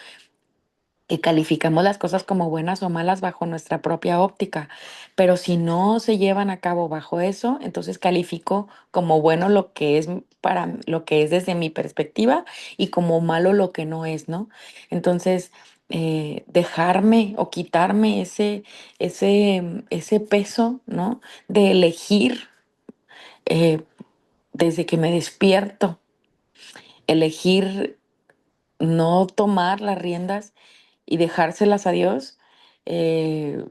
Que calificamos las cosas como buenas o malas bajo nuestra propia óptica, pero si no se llevan a cabo bajo eso, entonces califico como bueno lo que es lo que es desde mi perspectiva y como malo lo que no es, ¿no? Entonces, dejarme o quitarme ese peso, ¿no? De elegir eh, desde que me despierto, elegir no tomar las riendas y dejárselas a Dios. eh,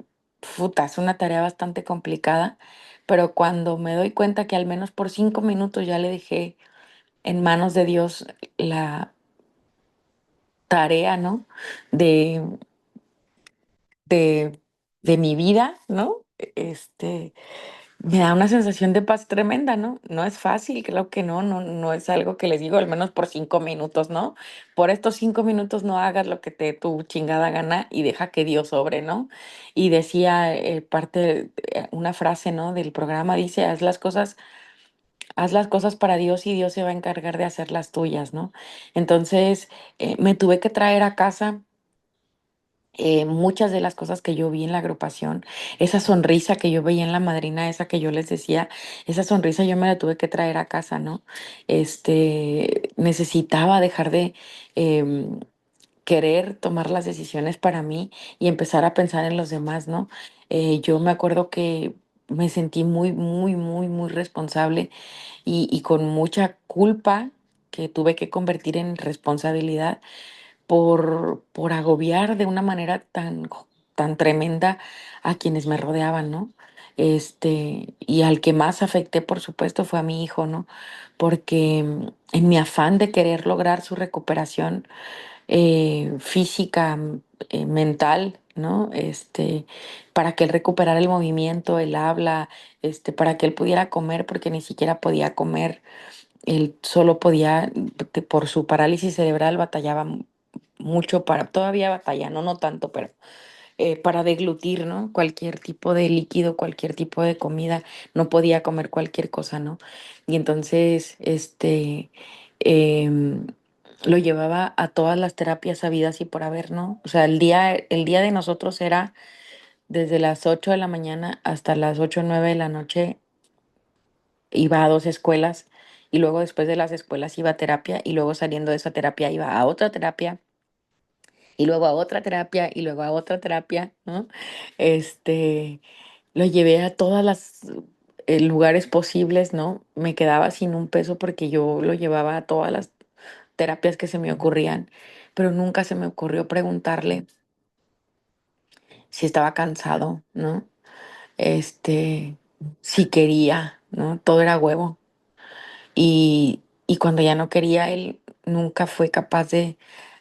Puta, es una tarea bastante complicada, pero cuando me doy cuenta que al menos por 5 minutos ya le dejé en manos de Dios la tarea, ¿no? De, de, de mi vida, ¿no? Me da una sensación de paz tremenda, ¿no? No es fácil, creo que no es algo que les digo, al menos por 5 minutos, ¿no? Por estos 5 minutos no hagas lo que te tu chingada gana y deja que Dios obre, ¿no? Y decía una frase, ¿no? Del programa, dice, haz las cosas para Dios y Dios se va a encargar de hacer las tuyas, ¿no? Entonces, me tuve que traer a casa muchas de las cosas que yo vi en la agrupación, esa sonrisa que yo veía en la madrina, esa que yo les decía, esa sonrisa yo me la tuve que traer a casa, ¿no? Necesitaba dejar de em, querer tomar las decisiones para mí y empezar a pensar en los demás, ¿no? Yo me acuerdo que me sentí muy, muy, muy, muy responsable y con mucha culpa que tuve que convertir en responsabilidad por agobiar de una manera tan tremenda a quienes me rodeaban, ¿no? Y al que más afecté, por supuesto, fue a mi hijo, ¿no? Porque en mi afán de querer lograr su recuperación física, mental, ¿no? Para que él recuperara el movimiento, el habla, para que él pudiera comer, porque ni siquiera podía comer. Él solo podía, por su parálisis cerebral, batallaba mucho todavía batalla, no tanto, pero para deglutir, ¿no? Cualquier tipo de líquido, cualquier tipo de comida, no podía comer cualquier cosa, ¿no? Y entonces, em, lo llevaba a todas las terapias habidas y por haber, ¿no? O sea, el día de nosotros era desde las 8 de la mañana hasta las 8 o 9 de la noche, iba a 2 escuelas y luego después de las escuelas iba a terapia y luego saliendo de esa terapia iba a otra terapia y luego a otra terapia y luego a otra terapia, ¿no? Este, lo llevé a todas las lugares posibles, ¿no? Me quedaba sin un peso porque yo lo llevaba a todas las terapias que se me ocurrían, pero nunca se me ocurrió preguntarle si estaba cansado, ¿no? Este, si quería, ¿no? Todo era huevo. Y cuando ya no quería, él nunca fue capaz de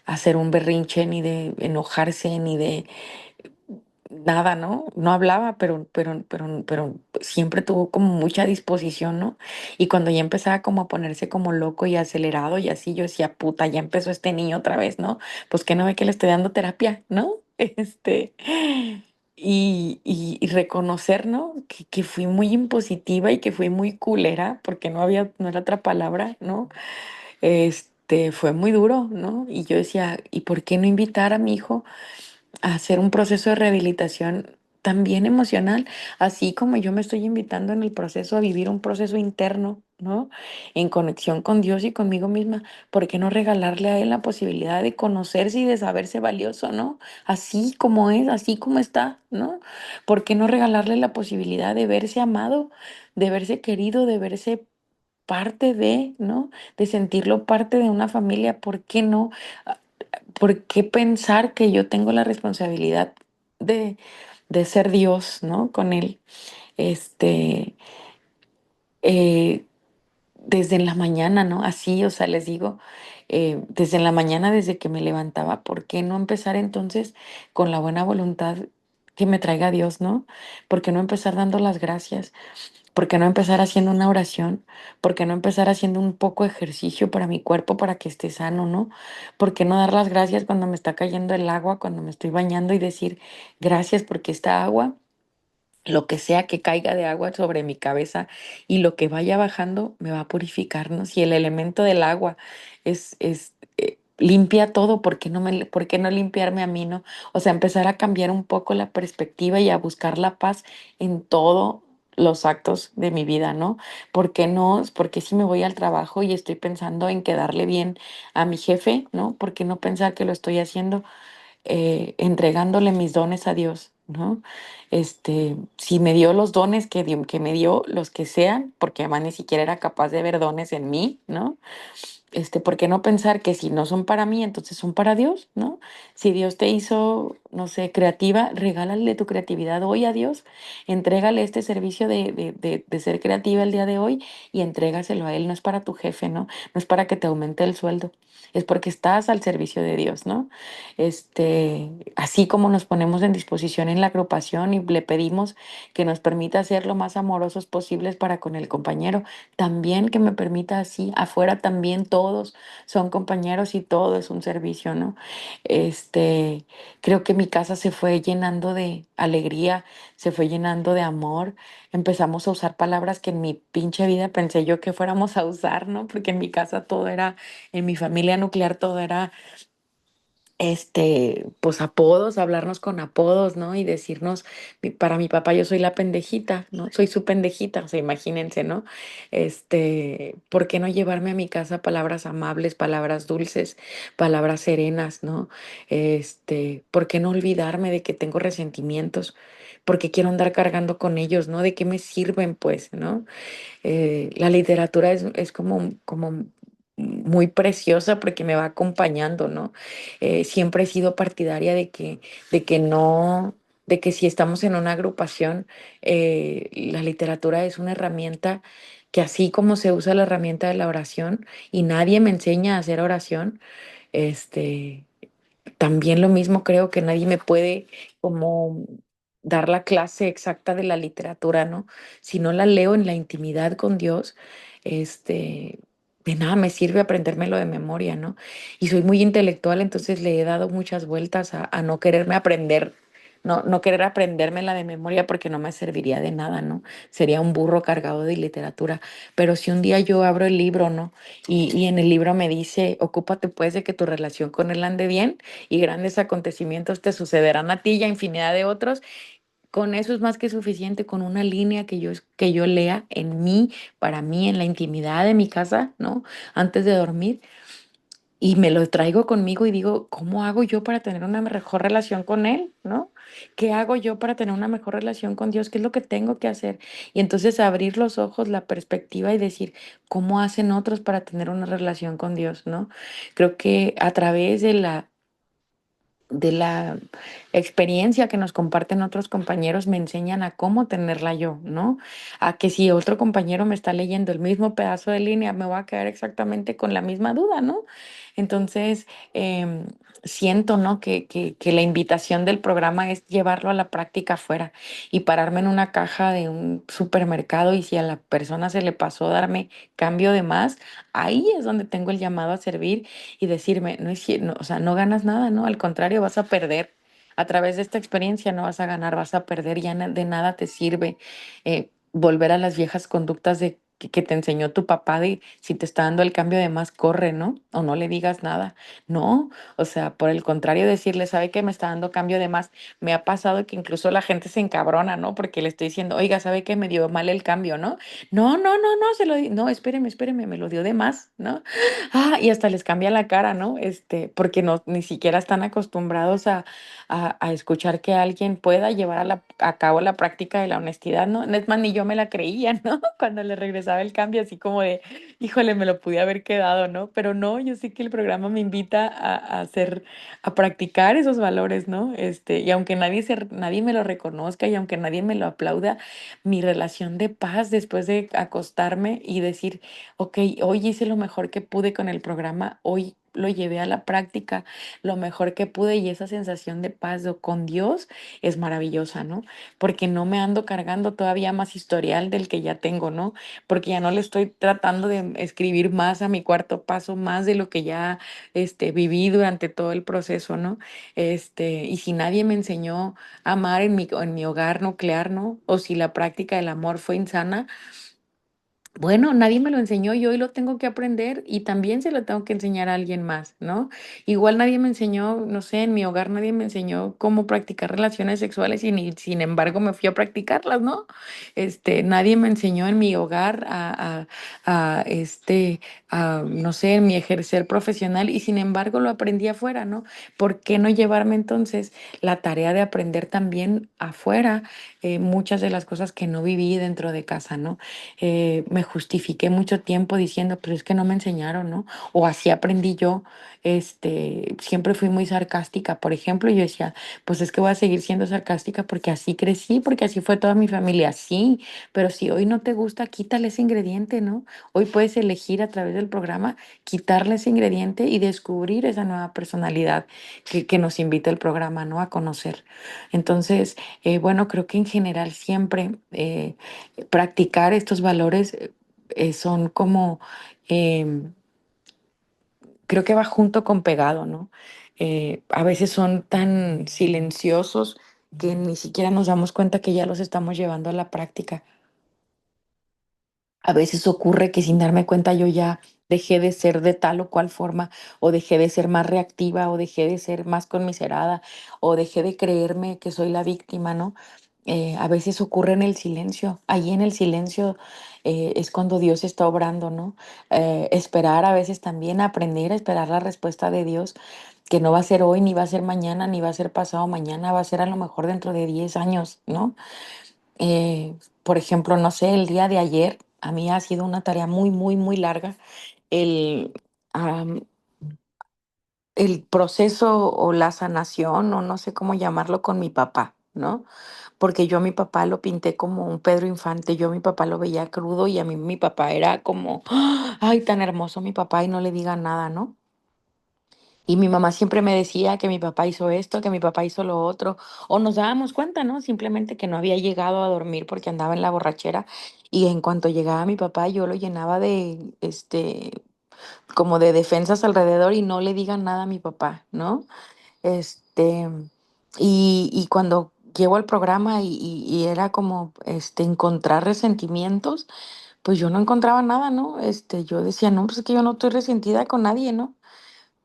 hacer un berrinche, ni de enojarse, ni de nada, ¿no? No hablaba, pero siempre tuvo como mucha disposición, ¿no? Y cuando ya empezaba como a ponerse como loco y acelerado y así, yo decía, puta, ya empezó este niño otra vez, ¿no? Pues que no ve que le estoy dando terapia, ¿no? Y reconocer, ¿no? Que fui muy impositiva y que fui muy culera, porque no era otra palabra, ¿no? Fue muy duro, ¿no? Y yo decía, ¿y por qué no invitar a mi hijo a hacer un proceso de rehabilitación también emocional, así como yo me estoy invitando en el proceso a vivir un proceso interno, ¿no? En conexión con Dios y conmigo misma? ¿Por qué no regalarle a él la posibilidad de conocerse y de saberse valioso, ¿no? Así como es, así como está, ¿no? ¿Por qué no regalarle la posibilidad de verse amado, de verse querido, de verse parte de, ¿no? De sentirlo parte de una familia? ¿Por qué no? ¿Por qué pensar que yo tengo la responsabilidad de, de ser Dios, ¿no? Con él. Este, eh, Desde en la mañana, ¿no? Así, o sea, les digo, desde en la mañana, desde que me levantaba, ¿por qué no empezar entonces con la buena voluntad que me traiga Dios, ¿no? ¿Por qué no empezar dando las gracias? ¿Por qué no empezar haciendo una oración? ¿Por qué no empezar haciendo un poco de ejercicio para mi cuerpo para que esté sano, ¿no? ¿Por qué no dar las gracias cuando me está cayendo el agua, cuando me estoy bañando y decir gracias porque esta agua, lo que sea que caiga de agua sobre mi cabeza y lo que vaya bajando me va a purificar, ¿no? Si el elemento del agua limpia todo, ¿por qué no limpiarme a mí, no? O sea, empezar a cambiar un poco la perspectiva y a buscar la paz en todos los actos de mi vida, ¿no? ¿Por qué no? Porque si me voy al trabajo y estoy pensando en quedarle bien a mi jefe, ¿no? ¿Por qué no pensar que lo estoy haciendo entregándole mis dones a Dios, ¿no? Si me dio los dones que me dio, los que sean, porque además ni siquiera era capaz de ver dones en mí, ¿no? ¿Por qué no pensar que si no son para mí, entonces son para Dios, ¿no? Si Dios te hizo, no sé, creativa, regálale tu creatividad hoy a Dios, entrégale este servicio de ser creativa el día de hoy y entrégaselo a Él. No es para tu jefe, ¿no? No es para que te aumente el sueldo, es porque estás al servicio de Dios, ¿no? Así como nos ponemos en disposición en la agrupación y le pedimos que nos permita ser lo más amorosos posibles para con el compañero, también que me permita así, afuera también todos son compañeros y todo es un servicio, ¿no? Este, Creo que mi casa se fue llenando de alegría, se fue llenando de amor. Empezamos a usar palabras que en mi pinche vida pensé yo que fuéramos a usar, ¿no? Porque en mi casa todo era, en mi familia nuclear todo era pues apodos, hablarnos con apodos, ¿no? Y decirnos, para mi papá yo soy la pendejita, ¿no? Soy su pendejita, o sea, imagínense, ¿no? ¿Por qué no llevarme a mi casa palabras amables, palabras dulces, palabras serenas, ¿no? ¿Por qué no olvidarme de que tengo resentimientos? Porque quiero andar cargando con ellos, ¿no? ¿De qué me sirven, pues, ¿no? La literatura es como muy preciosa porque me va acompañando, ¿no? Siempre he sido partidaria de que no, de que si estamos en una agrupación, la literatura es una herramienta que así como se usa la herramienta de la oración y nadie me enseña a hacer oración, este, también lo mismo creo que nadie me puede como dar la clase exacta de la literatura, ¿no? Si no la leo en la intimidad con Dios, este, de nada me sirve aprendérmelo de memoria, ¿no? Y soy muy intelectual, entonces le he dado muchas vueltas a no quererme aprender, no querer aprendérmela de memoria porque no me serviría de nada, ¿no? Sería un burro cargado de literatura. Pero si un día yo abro el libro, ¿no? Y en el libro me dice, ocúpate pues de que tu relación con él ande bien y grandes acontecimientos te sucederán a ti y a infinidad de otros. Con eso es más que suficiente, con una línea que yo lea en mí, para mí, en la intimidad de mi casa, ¿no? Antes de dormir. Y me lo traigo conmigo y digo, ¿cómo hago yo para tener una mejor relación con Él? ¿No? ¿Qué hago yo para tener una mejor relación con Dios? ¿Qué es lo que tengo que hacer? Y entonces abrir los ojos, la perspectiva y decir, ¿cómo hacen otros para tener una relación con Dios? ¿No? Creo que a través de la experiencia que nos comparten otros compañeros me enseñan a cómo tenerla yo, ¿no? A que si otro compañero me está leyendo el mismo pedazo de línea, me voy a quedar exactamente con la misma duda, ¿no? Entonces, siento, ¿no? Que la invitación del programa es llevarlo a la práctica afuera y pararme en una caja de un supermercado y si a la persona se le pasó darme cambio de más, ahí es donde tengo el llamado a servir y decirme, no es, no, o sea, no ganas nada, ¿no? Al contrario, vas a perder. A través de esta experiencia no vas a ganar, vas a perder, ya de nada te sirve volver a las viejas conductas que te enseñó tu papá de si te está dando el cambio de más, corre, ¿no? O no le digas nada. No, o sea, por el contrario, decirle, ¿sabe que me está dando cambio de más? Me ha pasado que incluso la gente se encabrona, ¿no? Porque le estoy diciendo, oiga, ¿sabe que me dio mal el cambio, ¿no? No, no, espéreme, me lo dio de más, ¿no? Y hasta les cambia la cara, ¿no? Porque no, ni siquiera están acostumbrados a escuchar que alguien pueda llevar a cabo la práctica de la honestidad, ¿no? Es más, ni yo me la creía, ¿no? Cuando le regresaba el cambio, así como de, híjole, me lo pude haber quedado, ¿no? Pero no, yo sé que el programa me invita a hacer, a practicar esos valores, ¿no? Y aunque nadie me lo reconozca y aunque nadie me lo aplauda, mi relación de paz después de acostarme y decir, ok, hoy hice lo mejor que pude con el programa, hoy lo llevé a la práctica lo mejor que pude y esa sensación de paz con Dios es maravillosa, ¿no? Porque no me ando cargando todavía más historial del que ya tengo, ¿no? Porque ya no le estoy tratando de escribir más a mi cuarto paso, más de lo que ya viví durante todo el proceso, ¿no? Y si nadie me enseñó a amar en mi hogar nuclear, ¿no? O si la práctica del amor fue insana, Bueno, nadie me lo enseñó y hoy lo tengo que aprender y también se lo tengo que enseñar a alguien más, ¿no? Igual nadie me enseñó, no sé, en mi hogar nadie me enseñó cómo practicar relaciones sexuales y sin embargo me fui a practicarlas, ¿no? Nadie me enseñó en mi hogar no sé, en mi ejercer profesional y sin embargo lo aprendí afuera, ¿no? ¿Por qué no llevarme entonces la tarea de aprender también afuera muchas de las cosas que no viví dentro de casa, ¿no? Me justifiqué mucho tiempo diciendo, pero es que no me enseñaron, ¿no? O así aprendí yo. Siempre fui muy sarcástica, por ejemplo, y yo decía, pues es que voy a seguir siendo sarcástica porque así crecí, porque así fue toda mi familia, sí, pero si hoy no te gusta, quítale ese ingrediente, ¿no? Hoy puedes elegir a través del programa quitarle ese ingrediente y descubrir esa nueva personalidad que nos invita el programa, ¿no? A conocer. Entonces, bueno, creo que en general siempre practicar estos valores son como, em, creo que va junto con pegado, ¿no? A veces son tan silenciosos que ni siquiera nos damos cuenta que ya los estamos llevando a la práctica. A veces ocurre que sin darme cuenta yo ya dejé de ser de tal o cual forma, o dejé de ser más reactiva, o dejé de ser más conmiserada, o dejé de creerme que soy la víctima, ¿no? A veces ocurre en el silencio. Allí en el silencio es cuando Dios está obrando, ¿no? Esperar a veces también, aprender a esperar la respuesta de Dios, que no va a ser hoy, ni va a ser mañana, ni va a ser pasado mañana, va a ser a lo mejor dentro de 10 años, ¿no? Eh, por ejemplo, no sé, el día de ayer a mí ha sido una tarea muy, muy, muy larga el, am, el proceso o la sanación, o no sé cómo llamarlo, con mi papá, ¿no? Porque yo a mi papá lo pinté como un Pedro Infante, yo a mi papá lo veía crudo y a mí mi papá era como, ¡ah! Ay, tan hermoso mi papá y no le digan nada, ¿no? Y mi mamá siempre me decía que mi papá hizo esto, que mi papá hizo lo otro, o nos dábamos cuenta, ¿no? Simplemente que no había llegado a dormir porque andaba en la borrachera y en cuanto llegaba mi papá yo lo llenaba de, como de defensas alrededor y no le digan nada a mi papá, ¿no? Este, y cuando llego al programa y era como, encontrar resentimientos, pues yo no encontraba nada, ¿no? Yo decía, no, pues es que yo no estoy resentida con nadie, ¿no?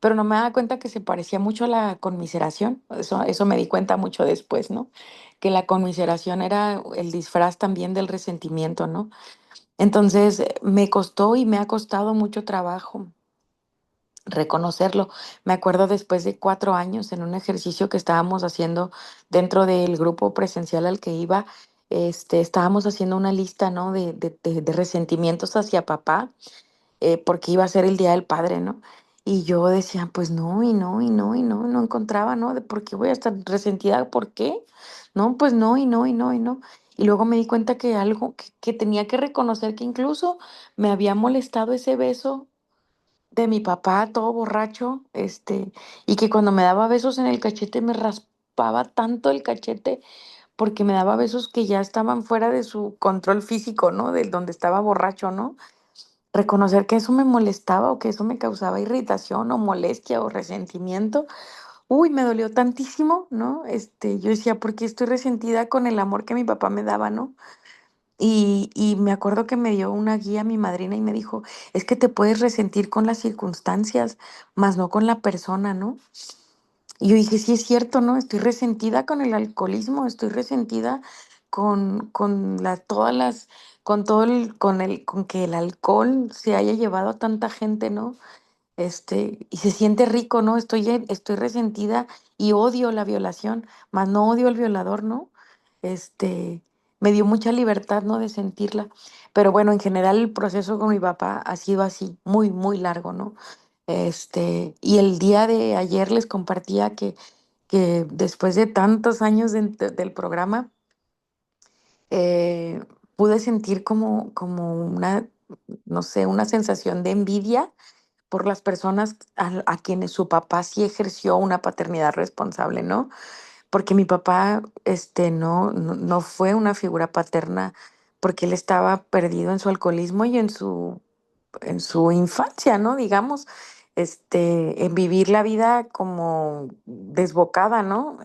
Pero no me daba cuenta que se parecía mucho a la conmiseración. Eso me di cuenta mucho después, ¿no? Que la conmiseración era el disfraz también del resentimiento, ¿no? Entonces, me costó y me ha costado mucho trabajo reconocerlo. Me acuerdo después de 4 años en un ejercicio que estábamos haciendo dentro del grupo presencial al que iba, estábamos haciendo una lista, ¿no? De resentimientos hacia papá porque iba a ser el Día del Padre, ¿no? Y yo decía, pues no, y no, y no, y no, no encontraba, ¿no? ¿De por qué voy a estar resentida? ¿Por qué? No, pues no, y no, y no, y no. Y luego me di cuenta que algo que tenía que reconocer que incluso me había molestado ese beso de mi papá todo borracho, y que cuando me daba besos en el cachete me raspaba tanto el cachete porque me daba besos que ya estaban fuera de su control físico, ¿no? Del donde estaba borracho, ¿no? Reconocer que eso me molestaba o que eso me causaba irritación o molestia o resentimiento, uy, me dolió tantísimo, ¿no? Yo decía, ¿por qué estoy resentida con el amor que mi papá me daba, ¿no? Y me acuerdo que me dio una guía mi madrina y me dijo, es que te puedes resentir con las circunstancias, más no con la persona, ¿no? Y yo dije, sí es cierto, ¿no? Estoy resentida con el alcoholismo, estoy resentida todas las, con todo con que el alcohol se haya llevado a tanta gente, ¿no? Y se siente rico, ¿no? Estoy resentida y odio la violación, más no odio al violador, ¿no? Este, Me dio mucha libertad, ¿no? De sentirla. Pero bueno, en general el proceso con mi papá ha sido así, muy, muy largo, ¿no? Y el día de ayer les compartía que después de tantos años del programa, pude sentir como una, no sé, una sensación de envidia por las personas a quienes su papá sí ejerció una paternidad responsable, ¿no? Porque mi papá, no fue una figura paterna porque él estaba perdido en su alcoholismo y en su infancia, ¿no? Digamos, en vivir la vida como desbocada, ¿no?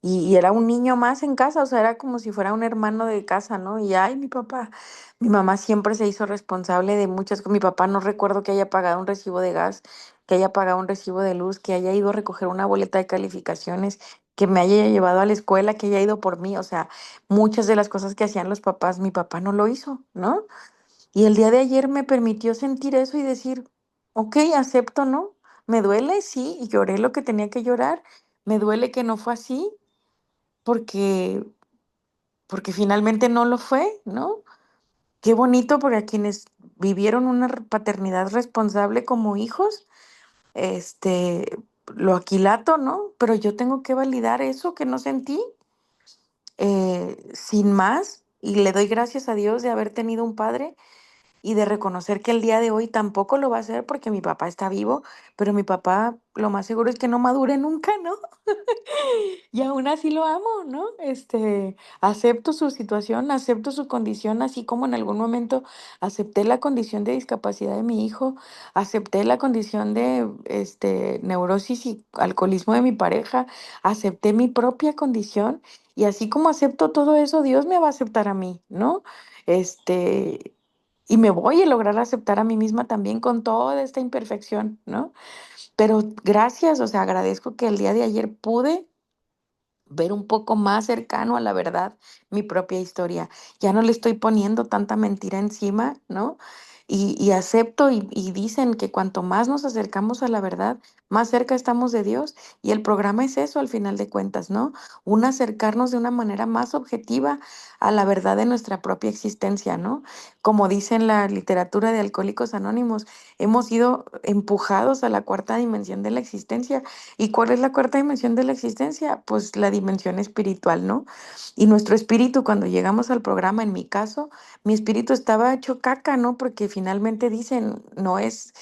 y era un niño más en casa, o sea, era como si fuera un hermano de casa, ¿no? Y ay, mi mamá siempre se hizo responsable de muchas cosas. Mi papá no recuerdo que haya pagado un recibo de gas, que haya pagado un recibo de luz, que haya ido a recoger una boleta de calificaciones, que me haya llevado a la escuela, que haya ido por mí, o sea, muchas de las cosas que hacían los papás, mi papá no lo hizo, ¿no? Y el día de ayer me permitió sentir eso y decir, ok, acepto, ¿no? Me duele, sí, y lloré lo que tenía que llorar. Me duele que no fue así, porque, porque finalmente no lo fue, ¿no? Qué bonito porque a quienes vivieron una paternidad responsable como hijos, este, lo aquilato, ¿no? Pero yo tengo que validar eso que no sentí, sin más, y le doy gracias a Dios de haber tenido un padre y de reconocer que el día de hoy tampoco lo va a hacer porque mi papá está vivo, pero mi papá lo más seguro es que no madure nunca, ¿no? Y aún así lo amo, ¿no? Acepto su situación, acepto su condición, así como en algún momento acepté la condición de discapacidad de mi hijo, acepté la condición de, neurosis y alcoholismo de mi pareja, acepté mi propia condición y así como acepto todo eso, Dios me va a aceptar a mí, ¿no? Este, y me voy a lograr aceptar a mí misma también con toda esta imperfección, ¿no? Pero gracias, o sea, agradezco que el día de ayer pude ver un poco más cercano a la verdad mi propia historia. Ya no le estoy poniendo tanta mentira encima, ¿no? Y acepto y dicen que cuanto más nos acercamos a la verdad, más cerca estamos de Dios. Y el programa es eso al final de cuentas, ¿no? Un acercarnos de una manera más objetiva a la verdad de nuestra propia existencia, ¿no? Como dice en la literatura de Alcohólicos Anónimos, hemos sido empujados a la cuarta dimensión de la existencia. ¿Y cuál es la cuarta dimensión de la existencia? Pues la dimensión espiritual, ¿no? Y nuestro espíritu, cuando llegamos al programa, en mi caso, mi espíritu estaba hecho caca, ¿no? Porque finalmente dicen, no es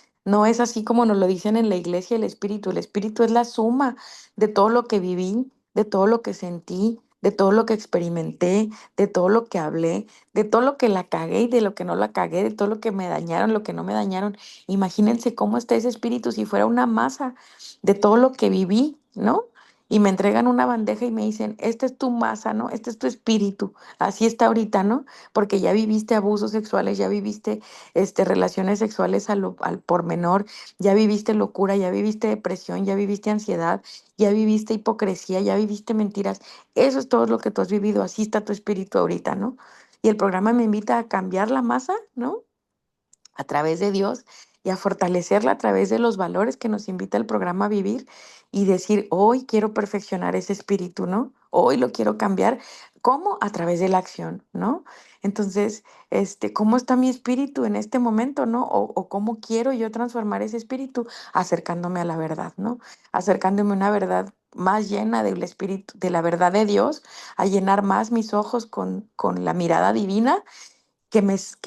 así como nos lo dicen en la iglesia el espíritu es la suma de todo lo que viví, de todo lo que sentí, de todo lo que experimenté, de todo lo que hablé, de todo lo que la cagué y de lo que no la cagué, de todo lo que me dañaron, lo que no me dañaron. Imagínense cómo está ese espíritu si fuera una masa de todo lo que viví, ¿no? Y me entregan una bandeja y me dicen, esta es tu masa, ¿no? Este es tu espíritu. Así está ahorita, ¿no? Porque ya viviste abusos sexuales, ya viviste, relaciones sexuales al por menor, ya viviste locura, ya viviste depresión, ya viviste ansiedad, ya viviste hipocresía, ya viviste mentiras. Eso es todo lo que tú has vivido. Así está tu espíritu ahorita, ¿no? Y el programa me invita a cambiar la masa, ¿no? A través de Dios y a fortalecerla a través de los valores que nos invita el programa a vivir y decir, hoy quiero perfeccionar ese espíritu, ¿no? Hoy lo quiero cambiar. ¿Cómo? A través de la acción, ¿no? Entonces, ¿cómo está mi espíritu en este momento, no? O cómo quiero yo transformar ese espíritu acercándome a la verdad, ¿no? Acercándome a una verdad más llena del espíritu, de la verdad de Dios, a llenar más mis ojos con la mirada divina que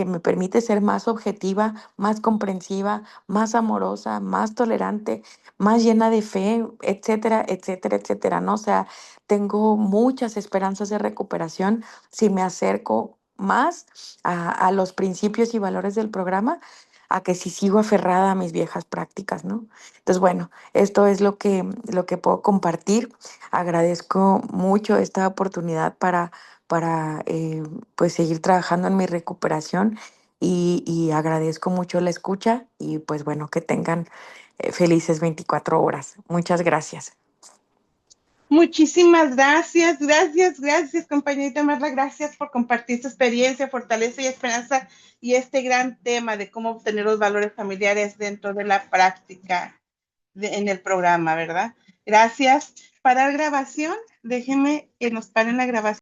me permite ser más objetiva, más comprensiva, más amorosa, más tolerante, más llena de fe, etcétera, etcétera, etcétera, ¿no? O sea, tengo muchas esperanzas de recuperación si me acerco más a los principios y valores del programa, a que si sigo aferrada a mis viejas prácticas, ¿no? Entonces, bueno, esto es lo que puedo compartir. Agradezco mucho esta oportunidad para pues seguir trabajando en mi recuperación y agradezco mucho la escucha y pues bueno, que tengan felices 24 horas. Muchas gracias. Muchísimas gracias, gracias, gracias, compañerita Marla, gracias por compartir su experiencia, fortaleza y esperanza y este gran tema de cómo obtener los valores familiares dentro de la práctica en el programa, ¿verdad? Gracias. Para grabación, déjenme que nos paren la grabación.